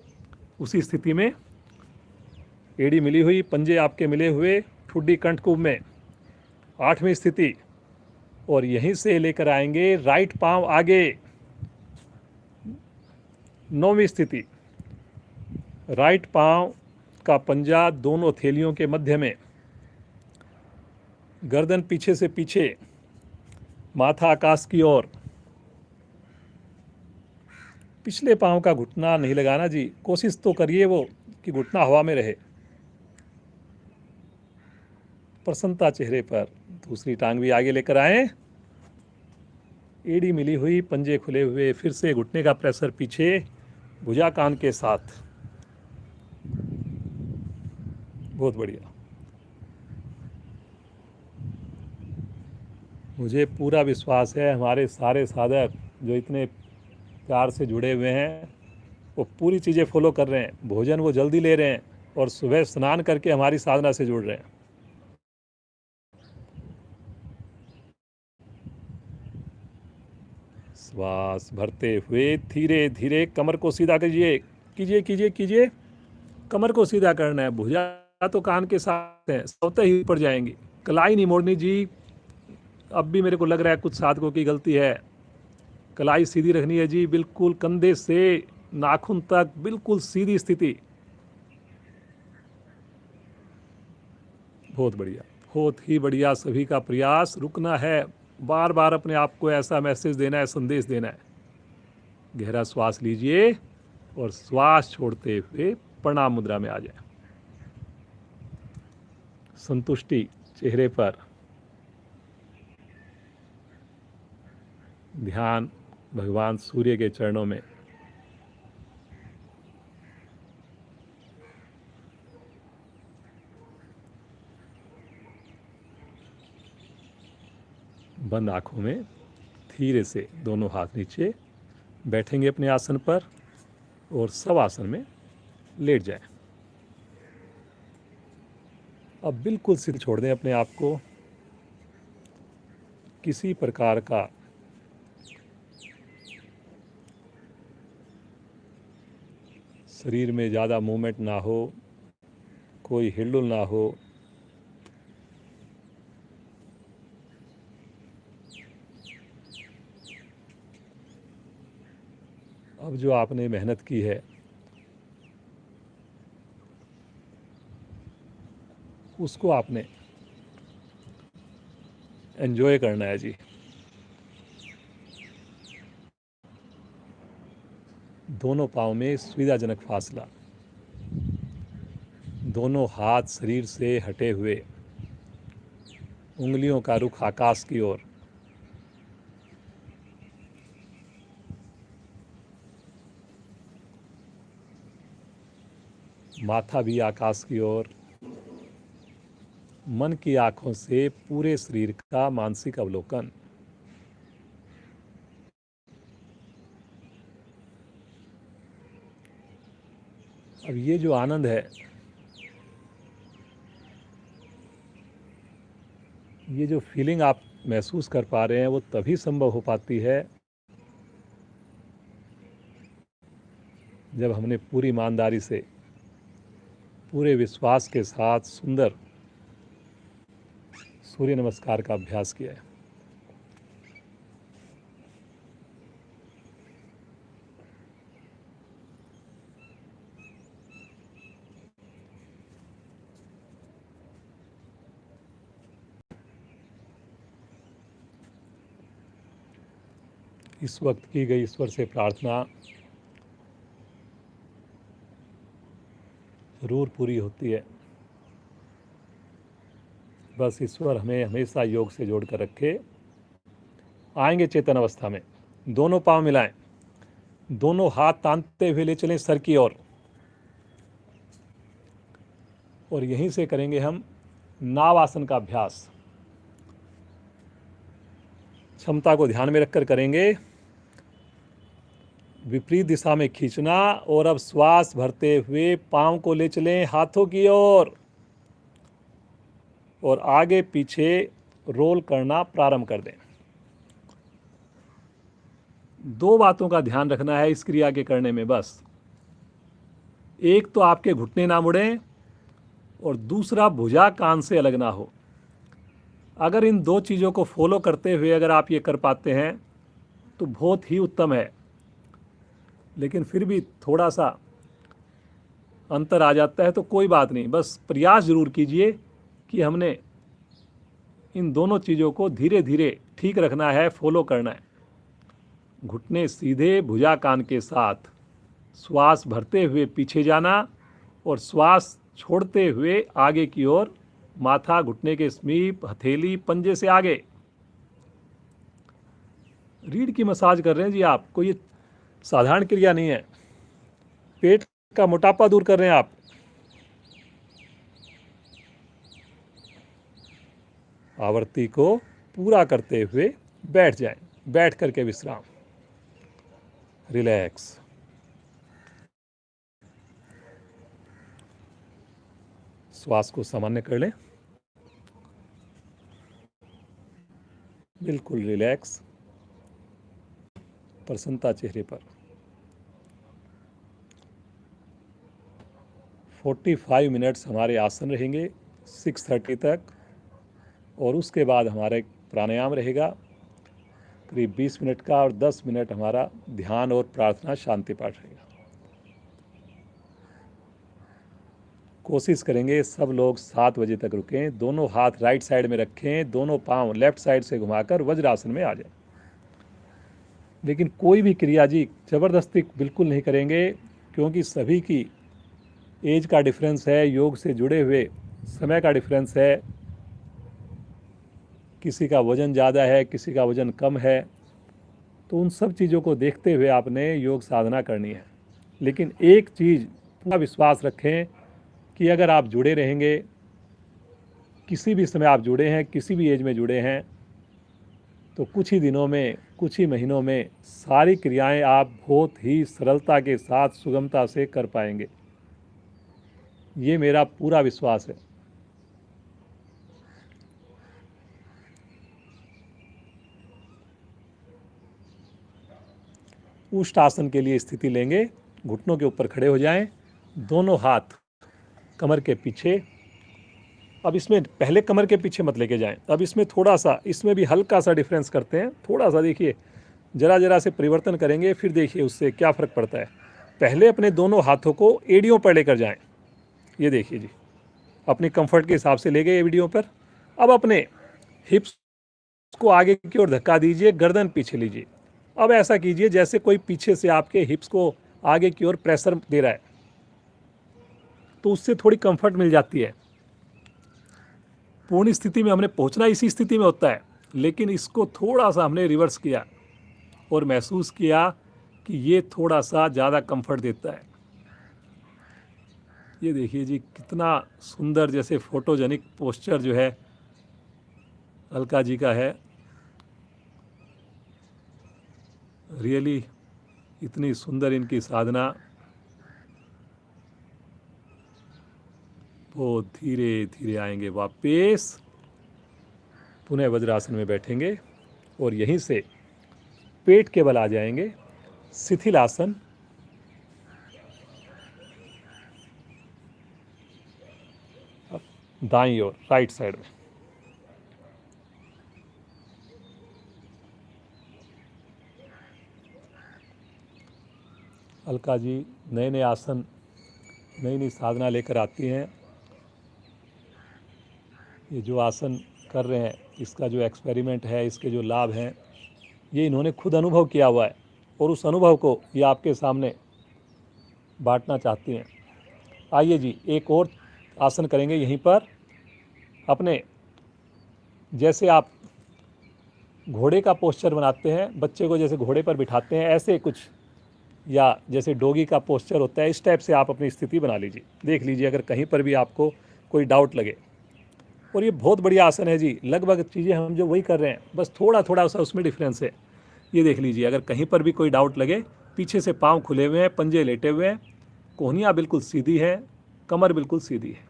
उसी स्थिति में। एड़ी मिली हुई, पंजे आपके मिले हुए, ठुड्डी कंठ कुंभ में 8वीं स्थिति। और यहीं से लेकर आएंगे राइट पांव आगे, 9वीं स्थिति। राइट पांव का पंजा दोनों थैलियों के मध्य में, गर्दन पीछे से पीछे, माथा आकाश की ओर। पिछले पांव का घुटना नहीं लगाना जी, कोशिश तो करिए वो कि घुटना हवा में रहे। प्रसन्नता चेहरे पर। दूसरी टांग भी आगे लेकर आए, एड़ी मिली हुई, पंजे खुले हुए, फिर से घुटने का प्रेशर पीछे, भुजा कान के साथ। बहुत बढ़िया। मुझे पूरा विश्वास है हमारे सारे साधक जो इतने प्यार से जुड़े हुए हैं, वो पूरी चीज़ें फॉलो कर रहे हैं। भोजन वो जल्दी ले रहे हैं, और सुबह स्नान करके हमारी साधना से जुड़ रहे हैं। श्वास भरते हुए धीरे धीरे कमर को सीधा कीजिए। कीजिए कीजिए कीजिए। कमर को सीधा करना है। भुजा तो कान के साथ है, सोते ही ऊपर जाएंगी। कलाई नहीं मोड़नी जी। अब भी मेरे को लग रहा है कुछ साधकों की गलती है। कलाई सीधी रखनी है जी, बिल्कुल कंधे से नाखून तक बिल्कुल सीधी स्थिति। बहुत बढ़िया, बहुत ही बढ़िया। सभी का प्रयास। रुकना है, बार बार अपने आप को ऐसा मैसेज देना है, संदेश देना है। गहरा श्वास लीजिए और श्वास छोड़ते हुए प्रणाम मुद्रा में आ जाए। संतुष्टि चेहरे पर। ध्यान भगवान सूर्य के चरणों में। बंद आंखों में धीरे से दोनों हाथ नीचे बैठेंगे अपने आसन पर, और सब आसन में लेट जाएं। अब बिल्कुल सिर छोड़ दें अपने आप को। किसी प्रकार का शरीर में ज़्यादा मूवमेंट ना हो, कोई हिलडुल ना हो। अब जो आपने मेहनत की है, उसको आपने एंजॉय करना है जी। दोनों पाँव में सुविधाजनक फासला, दोनों हाथ शरीर से हटे हुए, उंगलियों का रुख आकाश की ओर। माथा भी आकाश की ओर। मन की आंखों से पूरे शरीर का मानसिक अवलोकन। अब ये जो आनंद है, ये जो फीलिंग आप महसूस कर पा रहे हैं, वो तभी संभव हो पाती है जब हमने पूरी ईमानदारी से, पूरे विश्वास के साथ सुंदर सूर्य नमस्कार का अभ्यास किया है। इस वक्त की गई ईश्वर से प्रार्थना जरूर पूरी होती है। बस ईश्वर हमें हमेशा योग से जोड़ कर रखे। आएंगे चेतन अवस्था में, दोनों पांव मिलाएं, दोनों हाथ तानते हुए ले चलें सर की ओर, और यहीं से करेंगे हम नाव आसन का अभ्यास। क्षमता को ध्यान में रखकर करेंगे। विपरीत दिशा में खींचना, और अब श्वास भरते हुए पांव को ले चलें हाथों की ओर, और आगे पीछे रोल करना प्रारंभ कर दें। दो बातों का ध्यान रखना है इस क्रिया के करने में बस। एक तो आपके घुटने ना मुड़ें, और दूसरा भुजा कान से अलग ना हो। अगर इन दो चीज़ों को फॉलो करते हुए अगर आप ये कर पाते हैं तो बहुत ही उत्तम है। लेकिन फिर भी थोड़ा सा अंतर आ जाता है तो कोई बात नहीं, बस प्रयास ज़रूर कीजिए कि हमने इन दोनों चीज़ों को धीरे धीरे ठीक रखना है, फॉलो करना है। घुटने सीधे, भुजा कान के साथ, श्वास भरते हुए पीछे जाना, और श्वास छोड़ते हुए आगे की ओर, माथा घुटने के समीप, हथेली पंजे से आगे। रीढ़ की मसाज कर रहे हैं जी आप, कोई साधारण क्रिया नहीं है। पेट का मोटापा दूर कर रहे हैं आप। आवृत्ति को पूरा करते हुए बैठ जाएं, बैठ करके विश्राम, रिलैक्स। श्वास को सामान्य कर लें, बिल्कुल रिलैक्स, प्रसन्नता चेहरे पर। 45 मिनट्स हमारे आसन रहेंगे 6:30 तक, और उसके बाद हमारा एक प्राणायाम रहेगा करीब 20 मिनट का, और 10 मिनट हमारा ध्यान और प्रार्थना शांति पाठ रहेगा। कोशिश करेंगे सब लोग 7 बजे तक रुकें, दोनों हाथ राइट साइड में रखें, दोनों पांव लेफ्ट साइड से घुमाकर वज्रासन में आ जाएं। लेकिन कोई भी क्रिया जी ज़बरदस्ती बिल्कुल नहीं करेंगे, क्योंकि सभी की एज का डिफरेंस है, योग से जुड़े हुए समय का डिफरेंस है, किसी का वज़न ज़्यादा है, किसी का वज़न कम है, तो उन सब चीज़ों को देखते हुए आपने योग साधना करनी है। लेकिन एक चीज़ पूरा विश्वास रखें कि अगर आप जुड़े रहेंगे, किसी भी समय आप जुड़े हैं, किसी भी एज में जुड़े हैं, तो कुछ ही दिनों में, कुछ ही महीनों में सारी क्रियाएं आप बहुत ही सरलता के साथ, सुगमता से कर पाएंगे। ये मेरा पूरा विश्वास है। उष्ट आसन के लिए स्थिति लेंगे, घुटनों के ऊपर खड़े हो जाएं, दोनों हाथ कमर के पीछे। अब इसमें पहले कमर के पीछे मत लेके जाएं, अब इसमें थोड़ा सा, इसमें भी हल्का सा डिफरेंस करते हैं, थोड़ा सा देखिए, जरा से परिवर्तन करेंगे, फिर देखिए उससे क्या फ़र्क पड़ता है। पहले अपने दोनों हाथों को एड़ियों पर लेकर जाएं, ये देखिए जी, अपने कंफर्ट के हिसाब से ले गए ये वीडियो पर। अब अपने हिप्स को आगे की ओर धक्का दीजिए, गर्दन पीछे लीजिए। अब ऐसा कीजिए जैसे कोई पीछे से आपके हिप्स को आगे की ओर प्रेशर दे रहा है, तो उससे थोड़ी कंफर्ट मिल जाती है। पूर्ण स्थिति में हमने पहुंचना इसी स्थिति में होता है, लेकिन इसको थोड़ा सा हमने रिवर्स किया और महसूस किया कि ये थोड़ा सा ज़्यादा कंफर्ट देता है। ये देखिए जी कितना सुंदर, जैसे फोटोजेनिक पोस्चर जो है अलका जी का है। रियली इतनी सुंदर इनकी साधना। वो धीरे धीरे आएंगे वापस, पुनः वज्रासन में बैठेंगे और यहीं से पेट के बल आ जाएंगे शिथिल आसन। दाईं ओर राइट साइड में। अलका जी नए नए आसन, नई नई साधना लेकर आती हैं। ये जो आसन कर रहे हैं, इसका जो एक्सपेरिमेंट है, इसके जो लाभ हैं, ये इन्होंने खुद अनुभव किया हुआ है और उस अनुभव को ये आपके सामने बांटना चाहती हैं। आइए जी एक और आसन करेंगे यहीं पर। अपने जैसे आप घोड़े का पोस्चर बनाते हैं, बच्चे को जैसे घोड़े पर बिठाते हैं, ऐसे कुछ, या जैसे डोगी का पोस्चर होता है, इस टाइप से आप अपनी स्थिति बना लीजिए। देख लीजिए अगर कहीं पर भी आपको कोई डाउट लगे। और ये बहुत बढ़िया आसन है जी, लगभग चीज़ें हम जो वही कर रहे हैं, बस थोड़ा थोड़ा सा उसमें डिफरेंस है। ये देख लीजिए अगर कहीं पर भी कोई डाउट लगे, पीछे से पाँव खुले हुए हैं, पंजे लेटे हुए हैं, कोहनियाँ बिल्कुल सीधी है, कमर बिल्कुल सीधी है।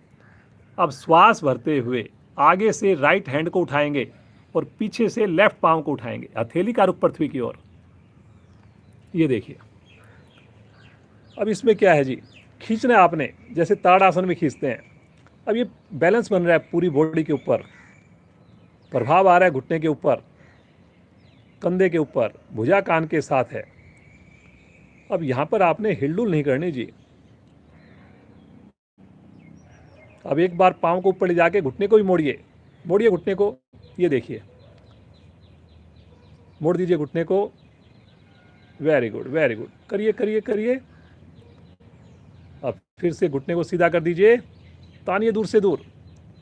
अब श्वास भरते हुए आगे से राइट हैंड को उठाएंगे और पीछे से लेफ्ट पाँव को उठाएंगे, हथेली का रुख पृथ्वी की ओर। ये देखिए अब इसमें क्या है जी, खींचना है आपने, जैसे ताड़ासन में खींचते हैं। अब ये बैलेंस बन रहा है पूरी बॉडी के ऊपर, प्रभाव आ रहा है घुटने के ऊपर, कंधे के ऊपर, भुजा कान के साथ है। अब यहाँ पर आपने हिलडुल नहीं करनी जी। अब एक बार पाँव को ऊपर ले जाके घुटने को भी मोड़िए, मोड़िए घुटने को। ये देखिए मोड़ दीजिए घुटने को। वेरी गुड वेरी गुड, करिए करिए करिए। अब फिर से घुटने को सीधा कर दीजिए, तानिए दूर से दूर,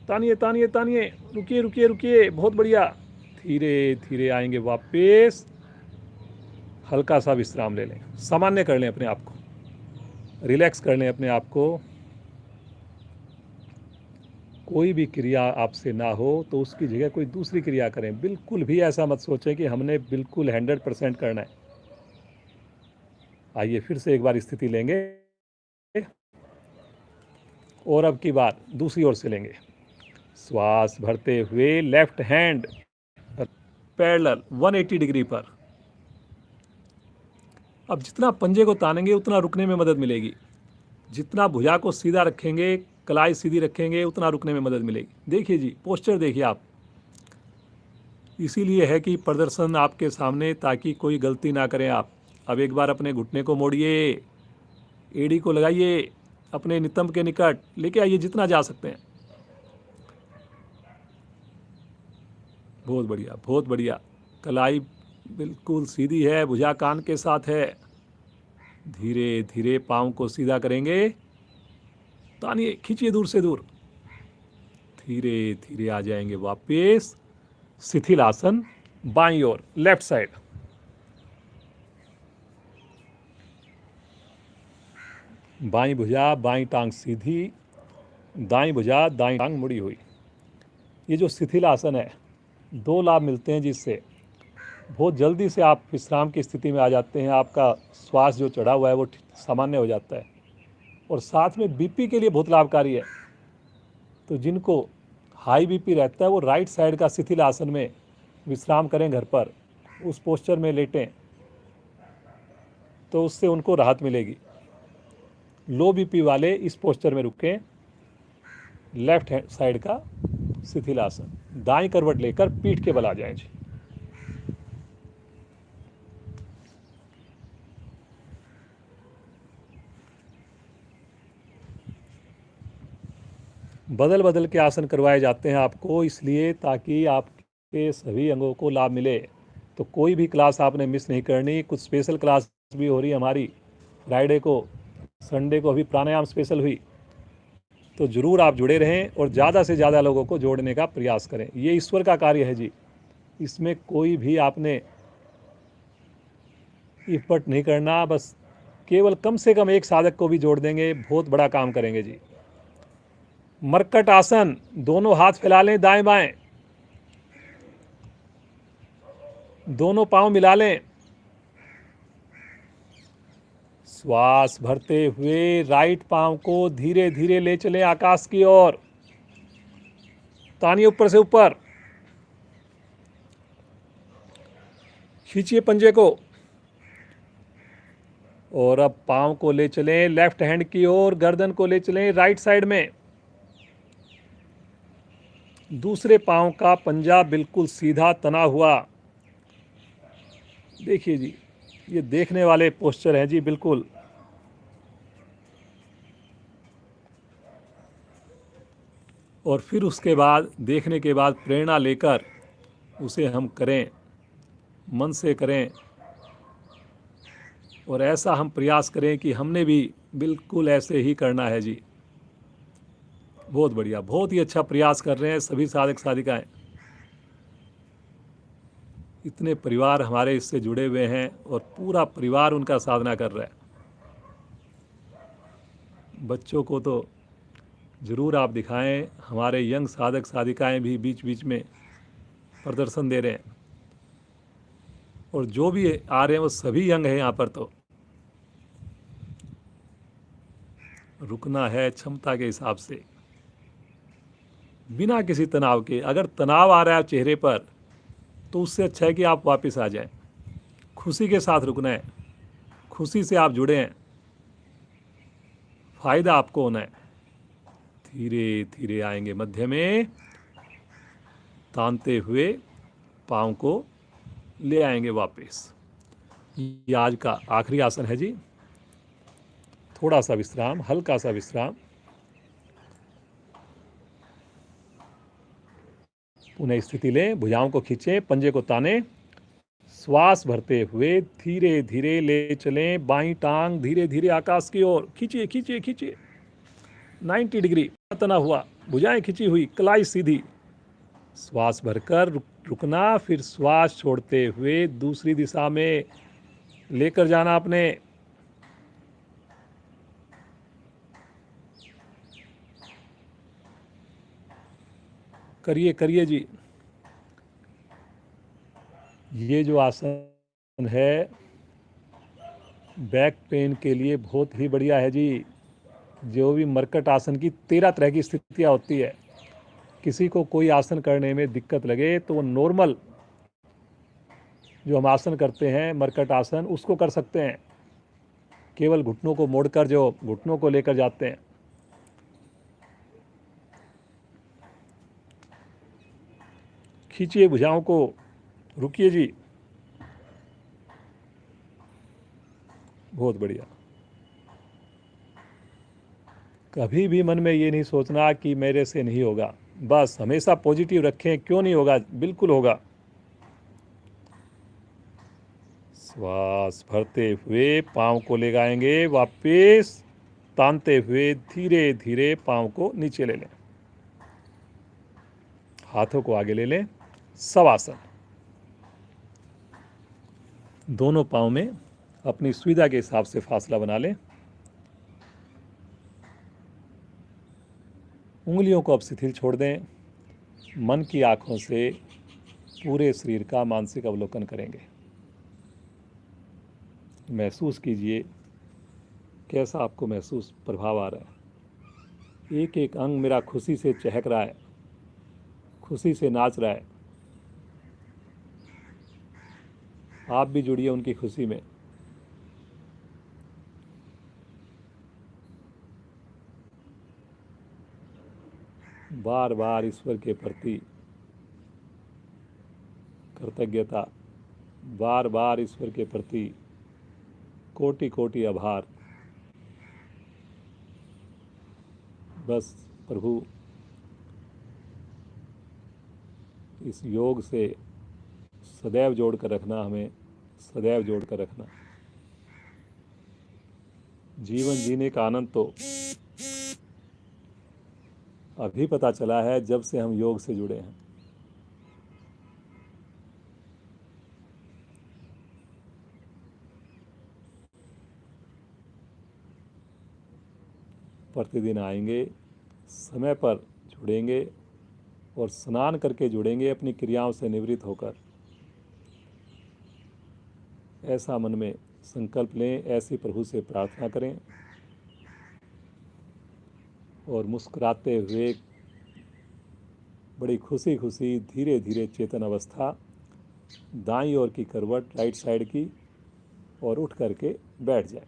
तानिए तानिए तानिए, रुकिए रुकिए रुकिए, बहुत बढ़िया। धीरे धीरे आएंगे वापस, हल्का सा विश्राम ले लें, सामान्य कर लें अपने आप को, रिलैक्स कर लें अपने आप को। कोई भी क्रिया आपसे ना हो तो उसकी जगह कोई दूसरी क्रिया करें। बिल्कुल भी ऐसा मत सोचें कि हमने बिल्कुल 100% करना है। आइए फिर से एक बार स्थिति लेंगे और अब की बार दूसरी ओर से लेंगे। श्वास भरते हुए लेफ्ट हैंड पैरेलल 180 डिग्री पर। अब जितना पंजे को तानेंगे उतना रुकने में मदद मिलेगी, जितना भुजा को सीधा रखेंगे, कलाई सीधी रखेंगे, उतना रुकने में मदद मिलेगी। देखिए जी पोस्चर देखिए आप, इसीलिए है कि प्रदर्शन आपके सामने, ताकि कोई गलती ना करें आप। अब एक बार अपने घुटने को मोड़िए, एड़ी को लगाइए, अपने नितंब के निकट लेके आइए जितना जा सकते हैं। बहुत बढ़िया बहुत बढ़िया, कलाई बिल्कुल सीधी है, भुजा कान के साथ है। धीरे धीरे पाँव को सीधा करेंगे, तानिए खींचिए दूर से दूर। धीरे धीरे आ जाएंगे वापस शिथिल आसन, बाईं ओर लेफ्ट साइड। बाईं भुजा बाईं टांग सीधी, दाईं भुजा दाईं टांग मुड़ी हुई। ये जो शिथिल आसन है, दो लाभ मिलते हैं जिससे बहुत जल्दी से आप विश्राम की स्थिति में आ जाते हैं। आपका श्वास जो चढ़ा हुआ है वो सामान्य हो जाता है, और साथ में बीपी के लिए बहुत लाभकारी है। तो जिनको हाई बीपी रहता है वो राइट साइड का शिथिल आसन में विश्राम करें घर पर, उस पोस्चर में लेटें, तो उससे उनको राहत मिलेगी। लो बीपी वाले इस पोस्चर में रुकें, लेफ्ट साइड का शिथिल आसन, दाएं करवट लेकर पीठ के बल आ जाएं जी। बदल बदल के आसन करवाए जाते हैं आपको, इसलिए ताकि आपके सभी अंगों को लाभ मिले। तो कोई भी क्लास आपने मिस नहीं करनी। कुछ स्पेशल क्लास भी हो रही है हमारी, फ्राइडे को, संडे को अभी प्राणायाम स्पेशल हुई। तो ज़रूर आप जुड़े रहें और ज़्यादा से ज़्यादा लोगों को जोड़ने का प्रयास करें। ये ईश्वर का कार्य है जी, इसमें कोई भी आपने इफर्ट नहीं करना। बस केवल कम से कम एक साधक को भी जोड़ देंगे, बहुत बड़ा काम करेंगे जी। मरकट आसन, दोनों हाथ फैला लें दाएं बाएं, दोनों पांव मिला लें। श्वास भरते हुए राइट पांव को धीरे धीरे ले चलें आकाश की ओर, तानिए ऊपर से ऊपर, खींचिए पंजे को और अब पांव को ले चलें लेफ्ट हैंड की ओर, गर्दन को ले चलें राइट साइड में। दूसरे पांव का पंजा बिल्कुल सीधा तना हुआ। देखिए जी, ये देखने वाले पोस्चर हैं जी बिल्कुल। और फिर उसके बाद देखने के बाद प्रेरणा लेकर उसे हम करें, मन से करें और ऐसा हम प्रयास करें कि हमने भी बिल्कुल ऐसे ही करना है जी। बहुत बढ़िया, बहुत ही अच्छा प्रयास कर रहे हैं सभी साधक साधिकाएं। इतने परिवार हमारे इससे जुड़े हुए हैं और पूरा परिवार उनका साधना कर रहा है। बच्चों को तो ज़रूर आप दिखाएं, हमारे यंग साधक साधिकाएं भी बीच बीच में प्रदर्शन दे रहे हैं और जो भी आ रहे हैं वो सभी यंग हैं यहाँ पर। तो रुकना है क्षमता के हिसाब से, बिना किसी तनाव के। अगर तनाव आ रहा है चेहरे पर तो उससे अच्छा है कि आप वापस आ जाएं। खुशी के साथ रुकना है, खुशी से आप जुड़े हैं, फायदा आपको होना है। धीरे धीरे आएंगे मध्य में, तानते हुए पाँव को ले आएंगे वापस। ये आज का आखिरी आसन है जी। थोड़ा सा विश्राम, हल्का सा विश्राम। पुनः स्थिति लें, भुजाओं को खींचें, पंजे को ताने, श्वास भरते हुए धीरे धीरे ले चलें बाईं टांग धीरे धीरे आकाश की ओर। खींचिए खींचिए खींचिए, 90 डिग्री तना हुआ, भुजाएं खींची हुई, कलाई सीधी। श्वास भरकर रुकना, फिर श्वास छोड़ते हुए दूसरी दिशा में लेकर जाना अपने। करिए करिए जी। ये जो आसन है बैक पेन के लिए बहुत ही बढ़िया है जी। जो भी मरकट आसन की 13 तरह की स्थितियाँ होती है, किसी को कोई आसन करने में दिक्कत लगे तो वो नॉर्मल जो हम आसन करते हैं मरकट आसन उसको कर सकते हैं। केवल घुटनों को मोड़कर जो घुटनों को लेकर जाते हैं। खींचिए भुजाओं को, रुकिए जी। बहुत बढ़िया। कभी भी मन में ये नहीं सोचना कि मेरे से नहीं होगा, बस हमेशा पॉजिटिव रखें। क्यों नहीं होगा, बिल्कुल होगा। श्वास भरते हुए पाँव को ले जाएंगे वापस, तानते हुए धीरे धीरे पाँव को नीचे ले लें, हाथों को आगे ले लें। शवासन। दोनों पाँव में अपनी सुविधा के हिसाब से फासला बना लें। उंगलियों को अब शिथिल छोड़ दें। मन की आंखों से पूरे शरीर का मानसिक अवलोकन करेंगे। महसूस कीजिए कैसा आपको महसूस प्रभाव आ रहा है। एक एक अंग मेरा खुशी से चहक रहा है, खुशी से नाच रहा है। आप भी जुड़िए उनकी खुशी में। बार बार ईश्वर के प्रति कृतज्ञता, बार बार ईश्वर के प्रति कोटि कोटि आभार। बस प्रभु इस योग से सदैव जोड़ कर रखना, हमें सदैव जोड़ कर रखना। जीवन जीने का आनंद तो अभी पता चला है जब से हम योग से जुड़े हैं। प्रतिदिन आएंगे, समय पर जुड़ेंगे और स्नान करके जुड़ेंगे अपनी क्रियाओं से निवृत्त होकर। ऐसा मन में संकल्प लें, ऐसी प्रभु से प्रार्थना करें और मुस्कुराते हुए बड़ी खुशी खुशी धीरे धीरे चेतन अवस्था, दाईं ओर की करवट राइट साइड की, और उठ करके बैठ जाए।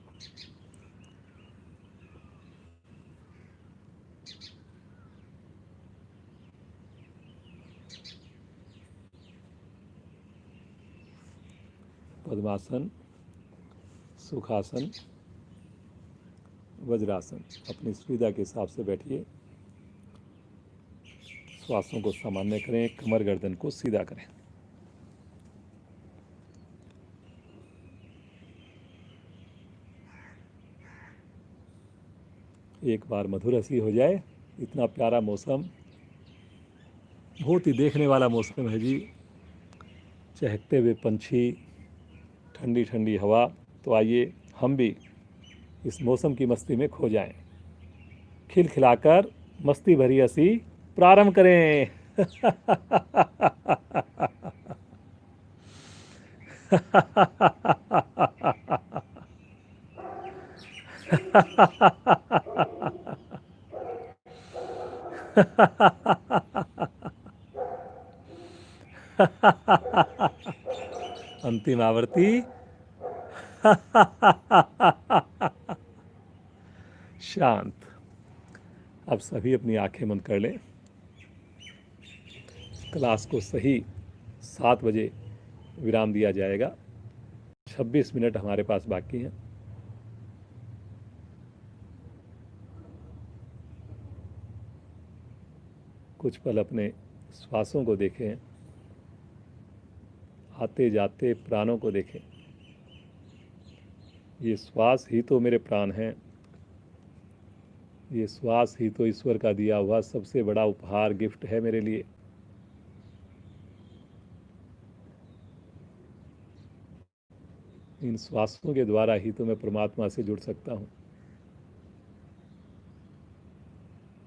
पद्मासन, सुखासन, वज्रासन, अपनी सुविधा के हिसाब से बैठिए। श्वासों को सामान्य करें, कमर गर्दन को सीधा करें। एक बार मधुर हंसी हो जाए। इतना प्यारा मौसम, बहुत ही देखने वाला मौसम है जी। चहकते हुए पंछी, ठंडी ठंडी हवा। तो आइए हम भी इस मौसम की मस्ती में खो जाएं। खिलखिलाकर मस्ती भरी हंसी प्रारंभ करें। अंतिम आवृत्ति। शांत। अब सभी अपनी आंखें बंद कर लें। क्लास को सही 7 बजे विराम दिया जाएगा। 26 मिनट हमारे पास बाकी हैं। कुछ पल अपने श्वासों को देखें, आते जाते प्राणों को देखें। ये श्वास ही तो मेरे प्राण हैं। ये श्वास ही तो ईश्वर का दिया हुआ सबसे बड़ा उपहार, गिफ्ट है मेरे लिए। इन श्वासों के द्वारा ही तो मैं परमात्मा से जुड़ सकता हूँ।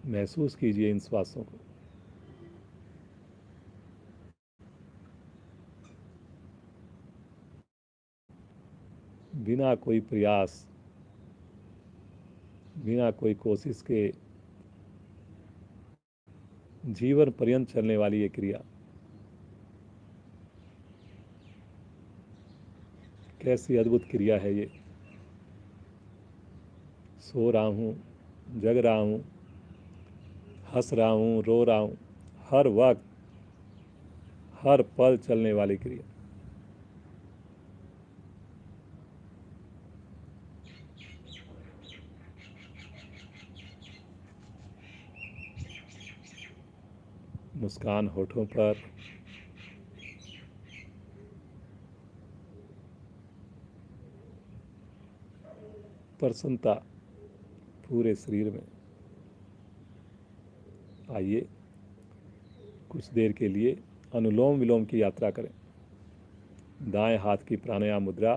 महसूस कीजिए इन श्वासों को। बिना कोई प्रयास, बिना कोई कोशिश के जीवन पर्यंत चलने वाली ये क्रिया। कैसी अद्भुत क्रिया है ये। सो रहा हूँ, जग रहा हूँ, हंस रहा हूँ, रो रहा हूँ, हर वक्त हर पल चलने वाली क्रिया। मुस्कान होठों पर, प्रसन्नता पूरे शरीर में। आइए कुछ देर के लिए अनुलोम विलोम की यात्रा करें। दाएं हाथ की प्राणायाम मुद्रा,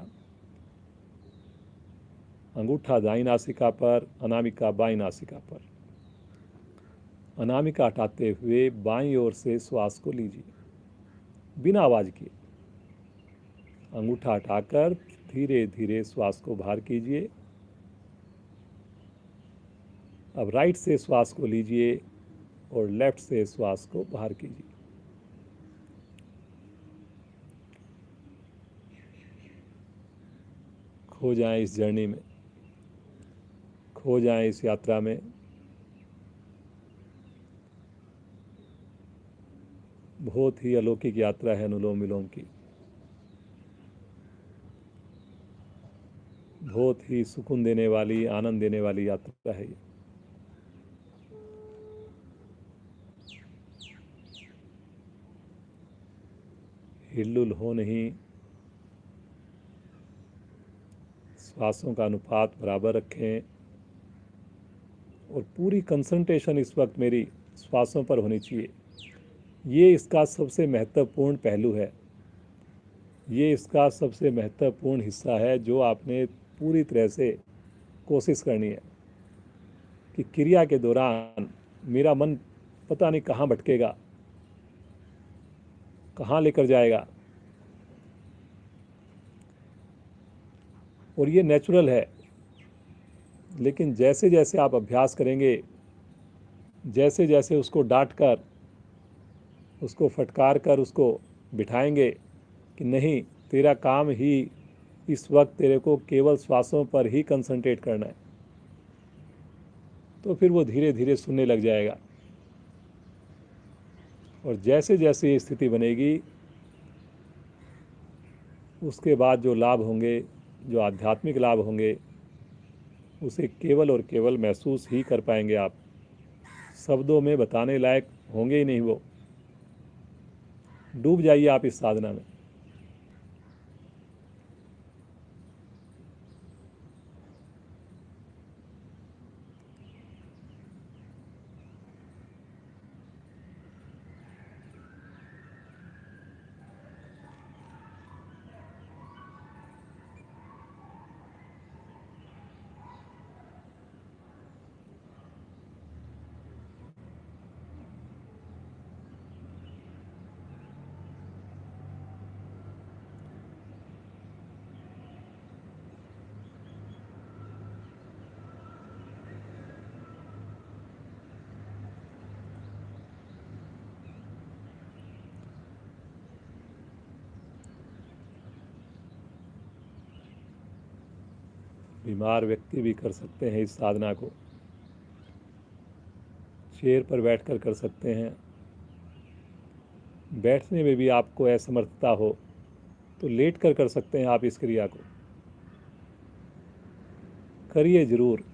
अंगूठा दाईं नासिका पर, अनामिका बाईं नासिका पर। अनामिका हटाते हुए बाईं ओर से श्वास को लीजिए बिना आवाज किए। अंगूठा हटाकर धीरे धीरे श्वास को बाहर कीजिए। अब राइट से श्वास को लीजिए और लेफ्ट से श्वास को बाहर कीजिए। खो जाएं इस जर्नी में, खो जाएं इस यात्रा में। बहुत ही अलौकिक यात्रा है अनुलोम विलोम की। बहुत ही सुकून देने वाली, आनंद देने वाली यात्रा है ये। हिलडुल हो नहीं, श्वासों का अनुपात बराबर रखें और पूरी कंसंट्रेशन इस वक्त मेरी श्वासों पर होनी चाहिए। ये इसका सबसे महत्वपूर्ण पहलू है, ये इसका सबसे महत्वपूर्ण हिस्सा है जो आपने पूरी तरह से कोशिश करनी है कि क्रिया के दौरान मेरा मन पता नहीं कहाँ भटकेगा, कहाँ लेकर जाएगा, और ये नेचुरल है। लेकिन जैसे जैसे आप अभ्यास करेंगे, जैसे जैसे उसको डांट कर, उसको फटकार कर उसको बिठाएंगे कि नहीं, तेरा काम ही इस वक्त तेरे को केवल श्वासों पर ही कंसंट्रेट करना है, तो फिर वो धीरे धीरे सुनने लग जाएगा। और जैसे जैसे ये स्थिति बनेगी, उसके बाद जो लाभ होंगे, जो आध्यात्मिक लाभ होंगे, उसे केवल और केवल महसूस ही कर पाएंगे आप। शब्दों में बताने लायक होंगे ही नहीं वो। डूब जाइए आप इस साधना में। बीमार व्यक्ति भी कर सकते हैं इस साधना को, चेयर पर बैठकर कर सकते हैं। बैठने में भी आपको असमर्थता हो तो लेट कर सकते हैं आप इस क्रिया को। करिए ज़रूर।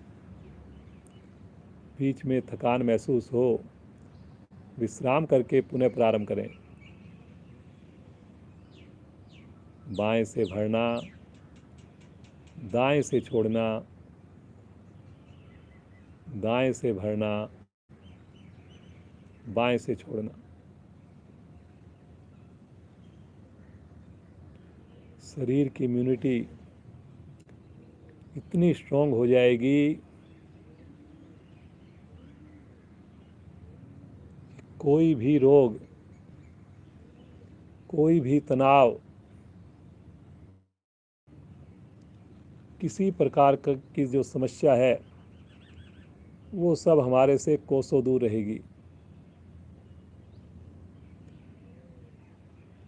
बीच में थकान महसूस हो, विश्राम करके पुनः प्रारंभ करें। बाएं से भरना, दाएं से छोड़ना, दाएं से भरना, बाएं से छोड़ना। शरीर की इम्यूनिटी इतनी स्ट्रांग हो जाएगी, कोई भी रोग, कोई भी तनाव, किसी प्रकार की जो समस्या है वो सब हमारे से कोसों दूर रहेगी।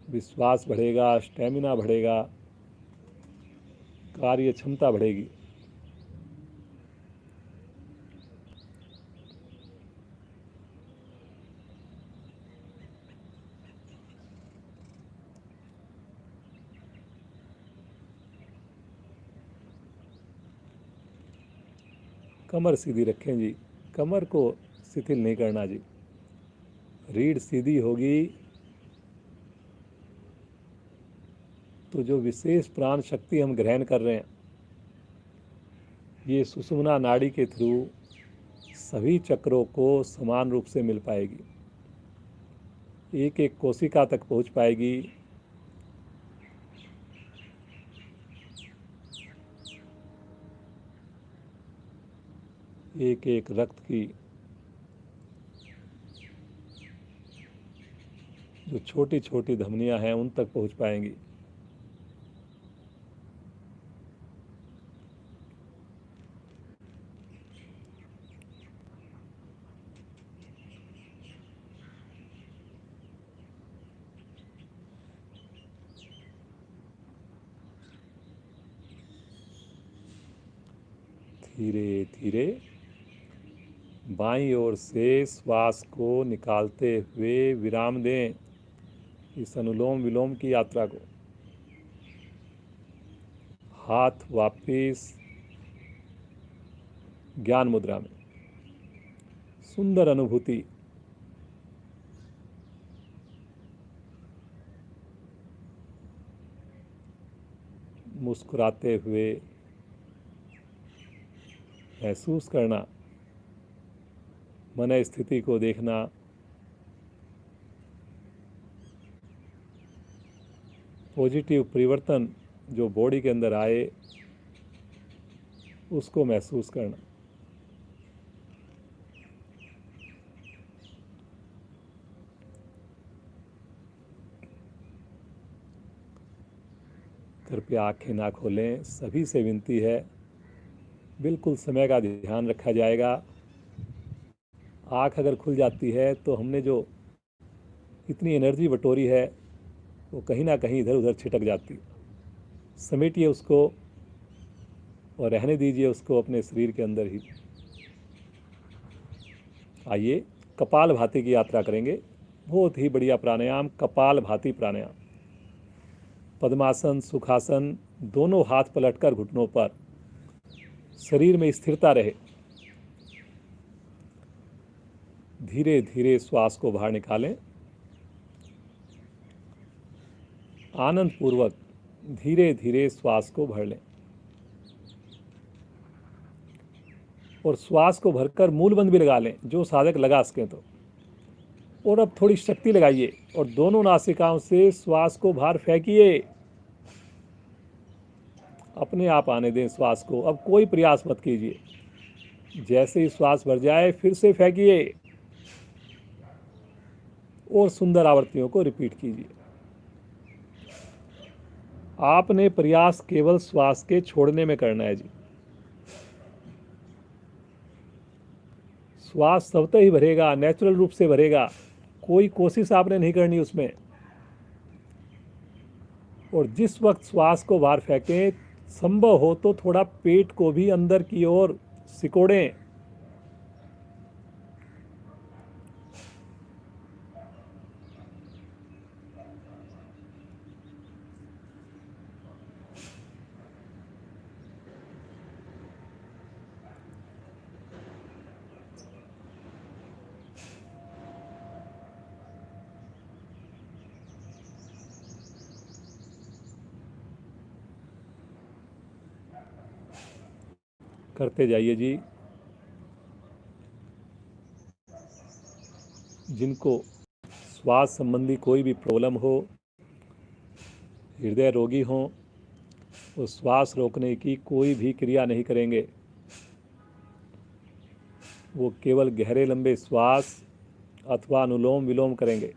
विश्वास बढ़ेगा, स्टेमिना बढ़ेगा, कार्य क्षमता बढ़ेगी। कमर सीधी रखें जी, कमर को शिथिल नहीं करना जी। रीढ़ सीधी होगी तो जो विशेष प्राण शक्ति हम ग्रहण कर रहे हैं, ये सुषुम्ना नाड़ी के थ्रू सभी चक्रों को समान रूप से मिल पाएगी, एक एक कोशिका तक पहुंच पाएगी। एक एक रक्त की जो छोटी छोटी धमनियां हैं उन तक पहुंच पाएंगी। धीरे धीरे बाईं ओर से श्वास को निकालते हुए विराम दें इस अनुलोम विलोम की यात्रा को। हाथ वापिस ज्ञान मुद्रा में। सुंदर अनुभूति। मुस्कुराते हुए महसूस करना, मन स्थिति को देखना, पॉजिटिव परिवर्तन जो बॉडी के अंदर आए उसको महसूस करना। कृपया आंखें ना खोलें, सभी से विनती है, बिल्कुल समय का ध्यान रखा जाएगा। आँख अगर खुल जाती है तो हमने जो इतनी एनर्जी बटोरी है वो कहीं ना कहीं इधर उधर छिटक जाती। समेटिए उसको और रहने दीजिए उसको अपने शरीर के अंदर ही। आइए कपाल भाती की यात्रा करेंगे। बहुत ही बढ़िया प्राणायाम, कपाल भाती प्राणायाम। पद्मासन, सुखासन, दोनों हाथ पलटकर घुटनों पर, शरीर में स्थिरता रहे। धीरे धीरे श्वास को बाहर निकालें। आनंद पूर्वक धीरे धीरे श्वास को भर लें और श्वास को भरकर मूलबंध भी लगा लें, जो साधक लगा सकें तो। और अब थोड़ी शक्ति लगाइए और दोनों नासिकाओं से श्वास को बाहर फेंकिए। अपने आप आने दें श्वास को, अब कोई प्रयास मत कीजिए। जैसे ही श्वास भर जाए फिर से फेंकिए और सुंदर आवृत्तियों को रिपीट कीजिए। आपने प्रयास केवल श्वास के छोड़ने में करना है जी। श्वास स्वतः ही भरेगा, नेचुरल रूप से भरेगा, कोई कोशिश आपने नहीं करनी उसमें। और जिस वक्त श्वास को बाहर फेंकें, संभव हो तो थोड़ा पेट को भी अंदर की ओर सिकोड़ें। करते जाइए जी। जिनको श्वास संबंधी कोई भी प्रॉब्लम हो, हृदय रोगी हों, वो श्वास रोकने की कोई भी क्रिया नहीं करेंगे। वो केवल गहरे लंबे श्वास अथवा अनुलोम विलोम करेंगे।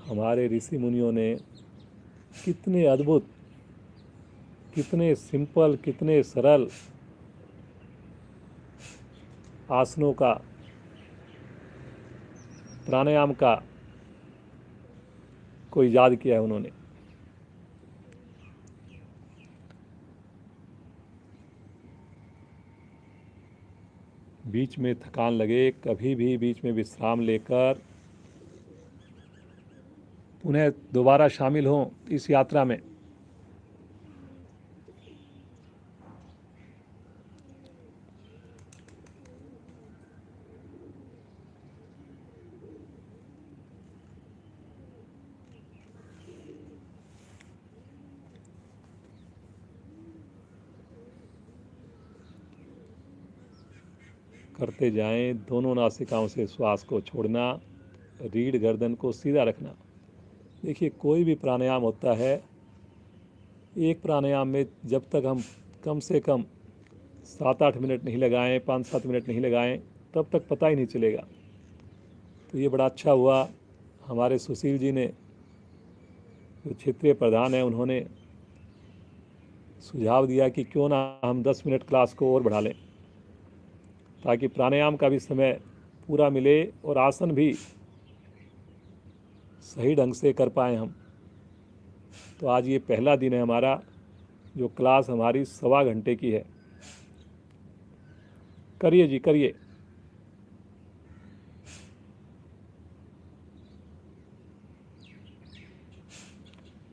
हमारे ऋषि मुनियों ने कितने अद्भुत, कितने सिंपल, कितने सरल आसनों का, प्राणायाम का को ईजाद किया है उन्होंने। बीच में थकान लगे, कभी भी बीच में विश्राम लेकर पुनः दोबारा शामिल हों इस यात्रा में। करते जाएं। दोनों नासिकाओं से श्वास को छोड़ना, रीढ़ गर्दन को सीधा रखना। देखिए कोई भी प्राणायाम होता है, एक प्राणायाम में जब तक हम कम से कम 7-8 मिनट नहीं लगाएं, 5-7 मिनट नहीं लगाएं, तब तक पता ही नहीं चलेगा। तो ये बड़ा अच्छा हुआ, हमारे सुशील जी ने, जो क्षेत्रीय प्रधान हैं, उन्होंने सुझाव दिया कि क्यों ना हम 10 मिनट क्लास को और बढ़ा लें, ताकि प्राणायाम का भी समय पूरा मिले और आसन भी सही ढंग से कर पाएँ हम। तो आज ये पहला दिन है हमारा, जो क्लास हमारी 1.25 घंटे की है। करिए जी, करिए।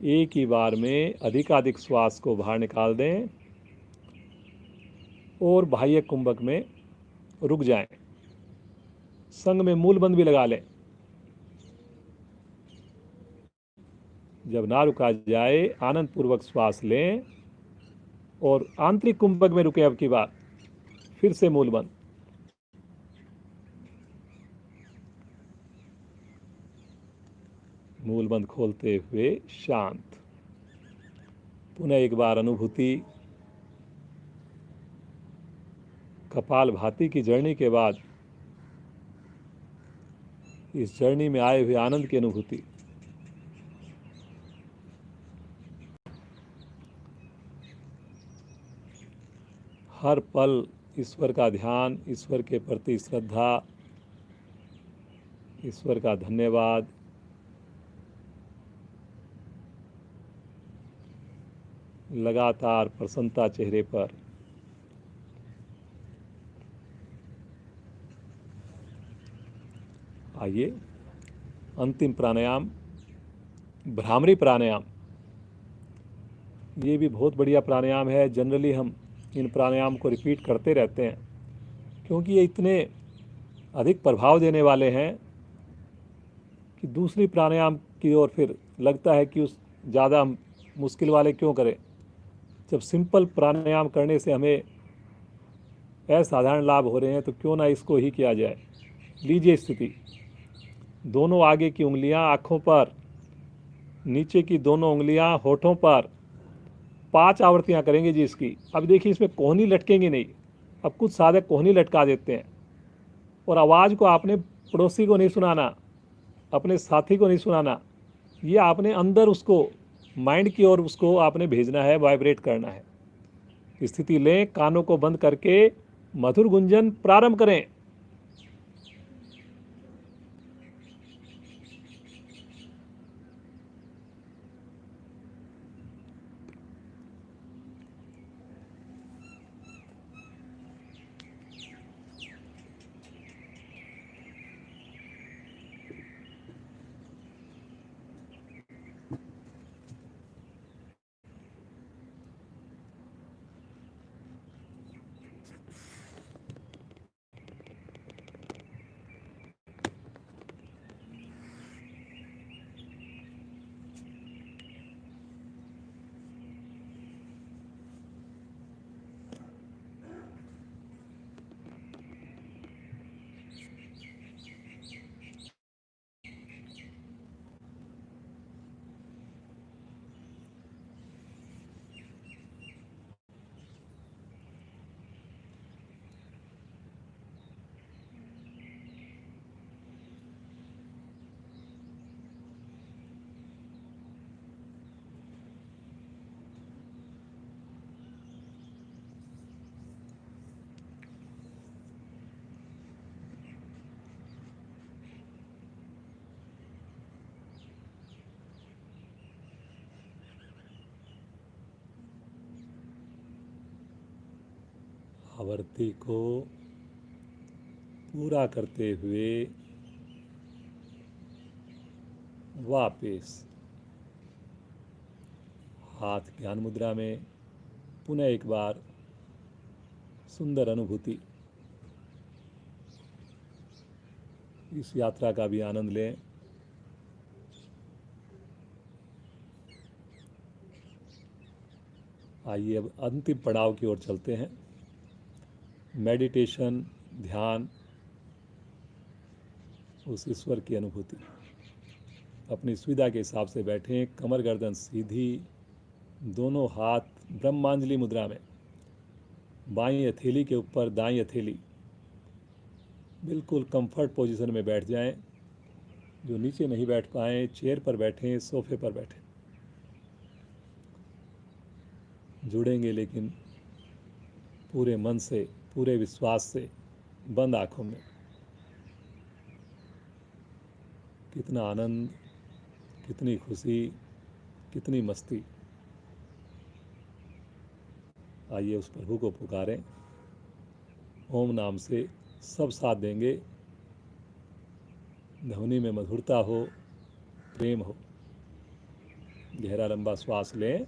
एक ही बार में अधिकाधिक श्वास को बाहर निकाल दें और बाह्य कुंभक में रुक जाएं। संग में मूलबंध भी लगा लें। जब ना रुका जाए आनंद पूर्वक श्वास लें और आंतरिक कुंभक में रुके। अब की बार फिर से मूलबंध। मूलबंध खोलते हुए शांत। पुनः एक बार अनुभूति। कपाल भाती की जर्नी के बाद इस जर्नी में आए हुए आनंद की अनुभूति। हर पल ईश्वर का ध्यान, ईश्वर के प्रति श्रद्धा, ईश्वर का धन्यवाद। लगातार प्रसन्नता चेहरे पर। आइए अंतिम प्राणायाम, भ्रामरी प्राणायाम। ये भी बहुत बढ़िया प्राणायाम है। जनरली हम इन प्राणायाम को रिपीट करते रहते हैं क्योंकि ये इतने अधिक प्रभाव देने वाले हैं कि दूसरी प्राणायाम की ओर फिर लगता है कि उस ज़्यादा मुश्किल वाले क्यों करें, जब सिंपल प्राणायाम करने से हमें असाधारण लाभ हो रहे हैं तो क्यों ना इसको ही किया जाए। लीजिए स्थिति। दोनों आगे की उंगलियां आँखों पर, नीचे की दोनों उंगलियां होठों पर। 5 आवृत्तियां करेंगे जी इसकी। अब देखिए इसमें कोहनी लटकेंगी नहीं। अब कुछ साधक कोहनी लटका देते हैं और आवाज़ को आपने पड़ोसी को नहीं सुनाना, अपने साथी को नहीं सुनाना। ये आपने अंदर उसको माइंड की ओर उसको आपने भेजना है, वाइब्रेट करना है। स्थिति लें, कानों को बंद करके मधुर गुंजन प्रारंभ करें। आवृत्ति को पूरा करते हुए वापस हाथ ज्ञान मुद्रा में। पुनः एक बार सुंदर अनुभूति। इस यात्रा का भी आनंद लें। आइए अब अंतिम पड़ाव की ओर चलते हैं। मेडिटेशन, ध्यान, उस ईश्वर की अनुभूति। अपनी सुविधा के हिसाब से बैठें, कमर गर्दन सीधी, दोनों हाथ ब्रह्मांजलि मुद्रा में। बाईं हथेली के ऊपर दाईं हथेली। बिल्कुल कंफर्ट पोजीशन में बैठ जाएं। जो नीचे नहीं बैठ पाएँ, चेयर पर बैठें, सोफे पर बैठें। जुड़ेंगे लेकिन पूरे मन से, पूरे विश्वास से, बंद आँखों में। कितना आनंद, कितनी खुशी, कितनी मस्ती। आइए उस प्रभु को पुकारें। ओम नाम से सब साथ देंगे। ध्वनि में मधुरता हो, प्रेम हो। गहरा लंबा श्वास लें।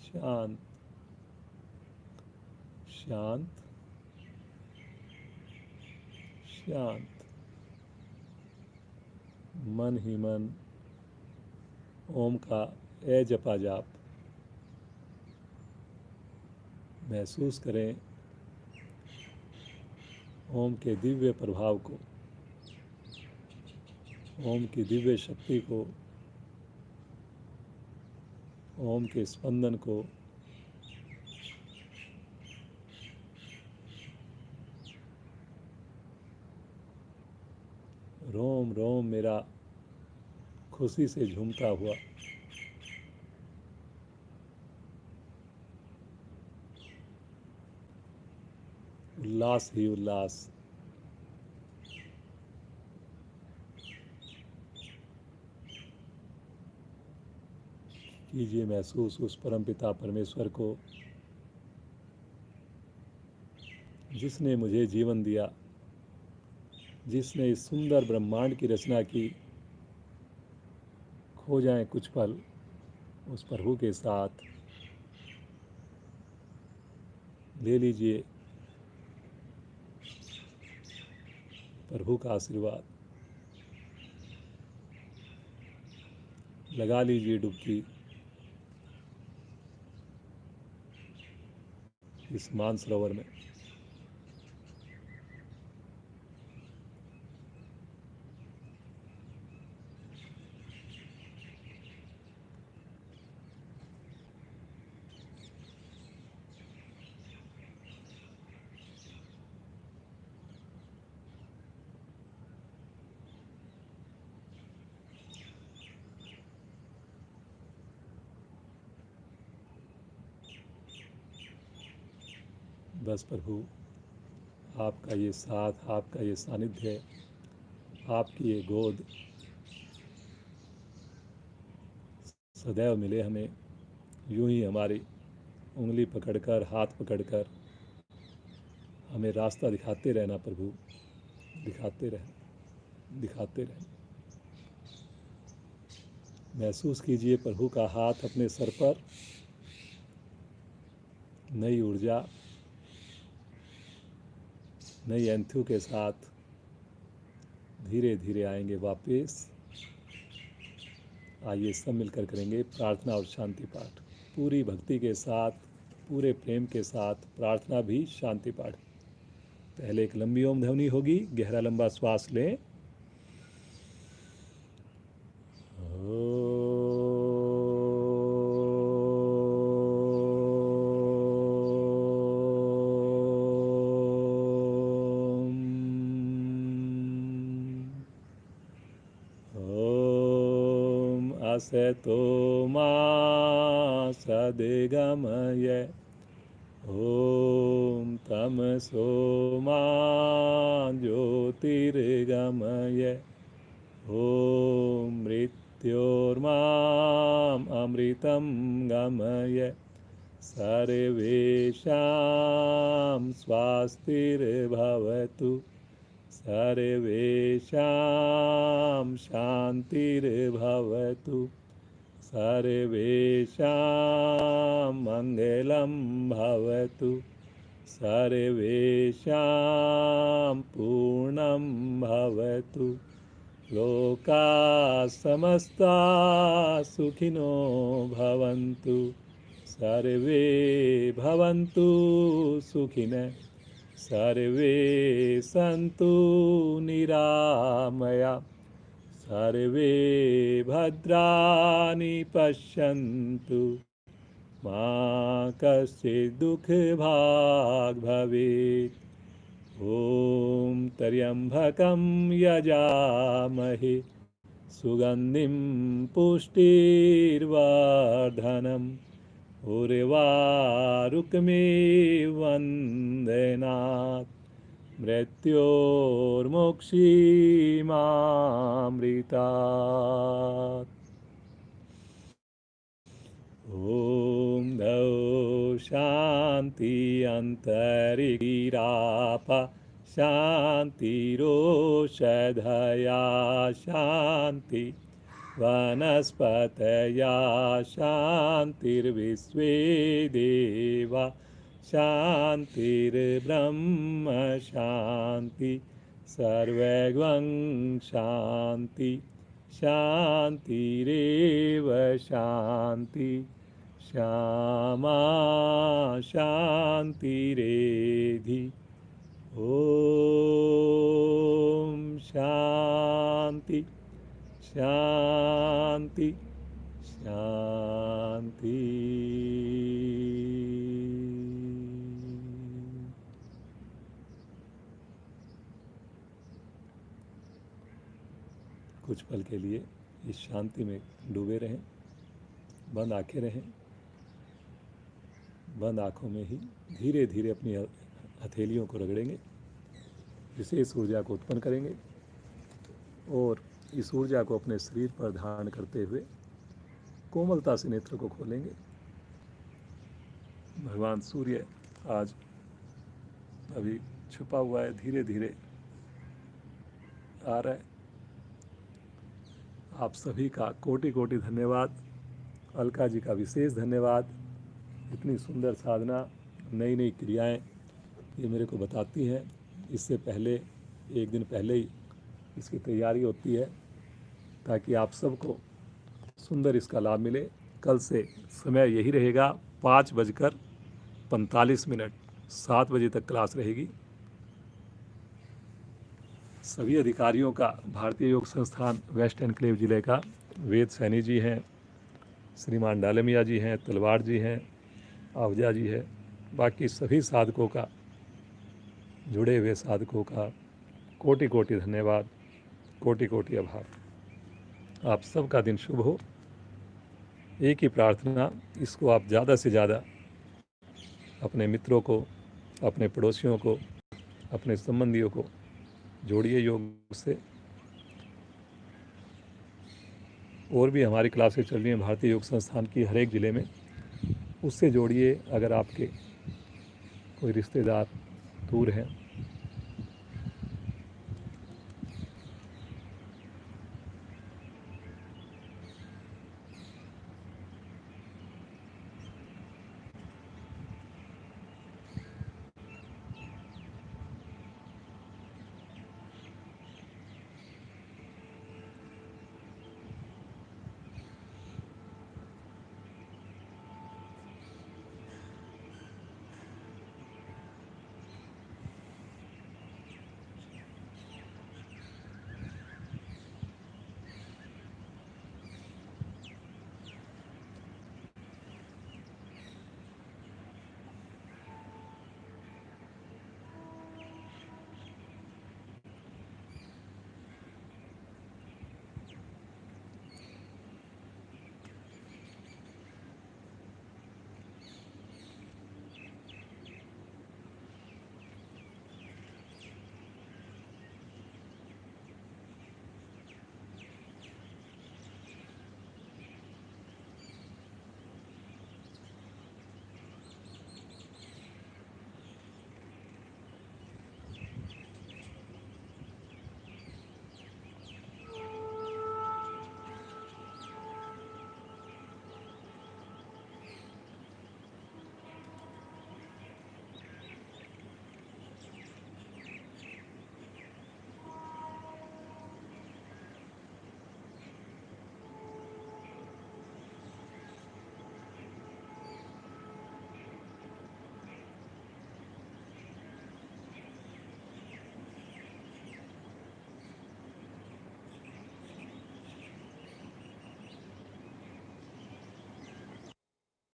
शांत शांत शांत। मन ही मन ओम का ए जपा जाप महसूस करें। ओम के दिव्य प्रभाव को, ओम की दिव्य शक्ति को, ओम के स्पंदन को। रोम रोम मेरा खुशी से झूमता हुआ उल्लास ही उल्लास। कीजिए महसूस उस परमपिता परमेश्वर को जिसने मुझे जीवन दिया, जिसने इस सुंदर ब्रह्मांड की रचना की। खो जाएं कुछ पल उस प्रभु के साथ। ले लीजिए प्रभु का आशीर्वाद। लगा लीजिए डुबकी इस मानसरोवर में। बस प्रभु आपका ये साथ, आपका ये सानिध्य, आपकी ये गोद सदैव मिले हमें। यूं ही हमारी उंगली पकड़कर, हाथ पकड़कर हमें रास्ता दिखाते रहना प्रभु, दिखाते रहें। महसूस कीजिए प्रभु का हाथ अपने सर पर, नई ऊर्जा, नई एंथू के साथ धीरे धीरे आएंगे वापस। आइए सब मिलकर करेंगे प्रार्थना और शांति पाठ, पूरी भक्ति के साथ, पूरे प्रेम के साथ प्रार्थना भी शांति पाठ। पहले एक लंबी ओम ध्वनि होगी, गहरा लंबा श्वास लें। असतो मा सद्गमय, ॐ तमसो मा ज्योतिर्गमय, ॐ मृत्योर्माम् अमृतं गमय, सर्वेषां स्वास्तिर्भवतु, सर्वेषां शान्तिर्भवतु, सर्वेषां मङ्गलं भवतु, सर्वेषां पूर्णं भवतु, लोकाः समस्ताः सुखिनो भवन्तु, सर्वे भवन्तु सुखिनः, सर्वे सन्तु निरामया, सर्वे भद्राणि पश्यन्तु, मा कश्चित् दुःखभाग् भवेत्। ॐ त्र्यम्बकं यजामहे सुगन्धिं पुष्टिर्वर्धनम्, उर्वारुकमिव वन्दनात्, मृत्योर्मुक्षीमामृतात्। ॐ द्यौ शान्ति अन्तरिराप, शान्तिरोषधया शान्ति, वनस्पतया शान्तिर्विश्वे देवा, शान्तिर्ब्रह्म शान्ति, सर्वगं शान्ति, शान्तिरेव शान्ति, श्यामा शान्तिरेधि। ॐ शान्ति शांति शांति। कुछ पल के लिए इस शांति में डूबे रहें, बंद आंखें रहें। बंद आंखों में ही धीरे धीरे अपनी हथेलियों को रगड़ेंगे, विशेष ऊर्जा को उत्पन्न करेंगे और इस ऊर्जा को अपने शरीर पर धारण करते हुए कोमलता से नेत्र को खोलेंगे। भगवान सूर्य आज अभी छुपा हुआ है, धीरे धीरे आ रहा है। आप सभी का कोटि कोटि धन्यवाद। अलका जी का विशेष धन्यवाद। इतनी सुंदर साधना, नई नई क्रियाएं ये मेरे को बताती हैं। इससे पहले एक दिन पहले ही इसकी तैयारी होती है ताकि आप सबको सुंदर इसका लाभ मिले। कल से समय यही रहेगा, 5:45, 7 बजे तक क्लास रहेगी। सभी अधिकारियों का भारतीय योग संस्थान वेस्ट एनक्लेव जिले का वेद सैनी जी हैं, श्रीमान डालमिया जी हैं, तलवार जी हैं, आवजा जी है, बाकी सभी साधकों का, जुड़े हुए साधकों का कोटि कोटि धन्यवाद, कोटि कोटि आभार। आप सबका दिन शुभ हो। एक ही प्रार्थना, इसको आप ज़्यादा से ज़्यादा अपने मित्रों को अपने पड़ोसियों को, अपने संबंधियों को जोड़िए योग से। और भी हमारी क्लासें चल रही हैं भारतीय योग संस्थान की हर एक ज़िले में, उससे जोड़िए। अगर आपके कोई रिश्तेदार दूर हैं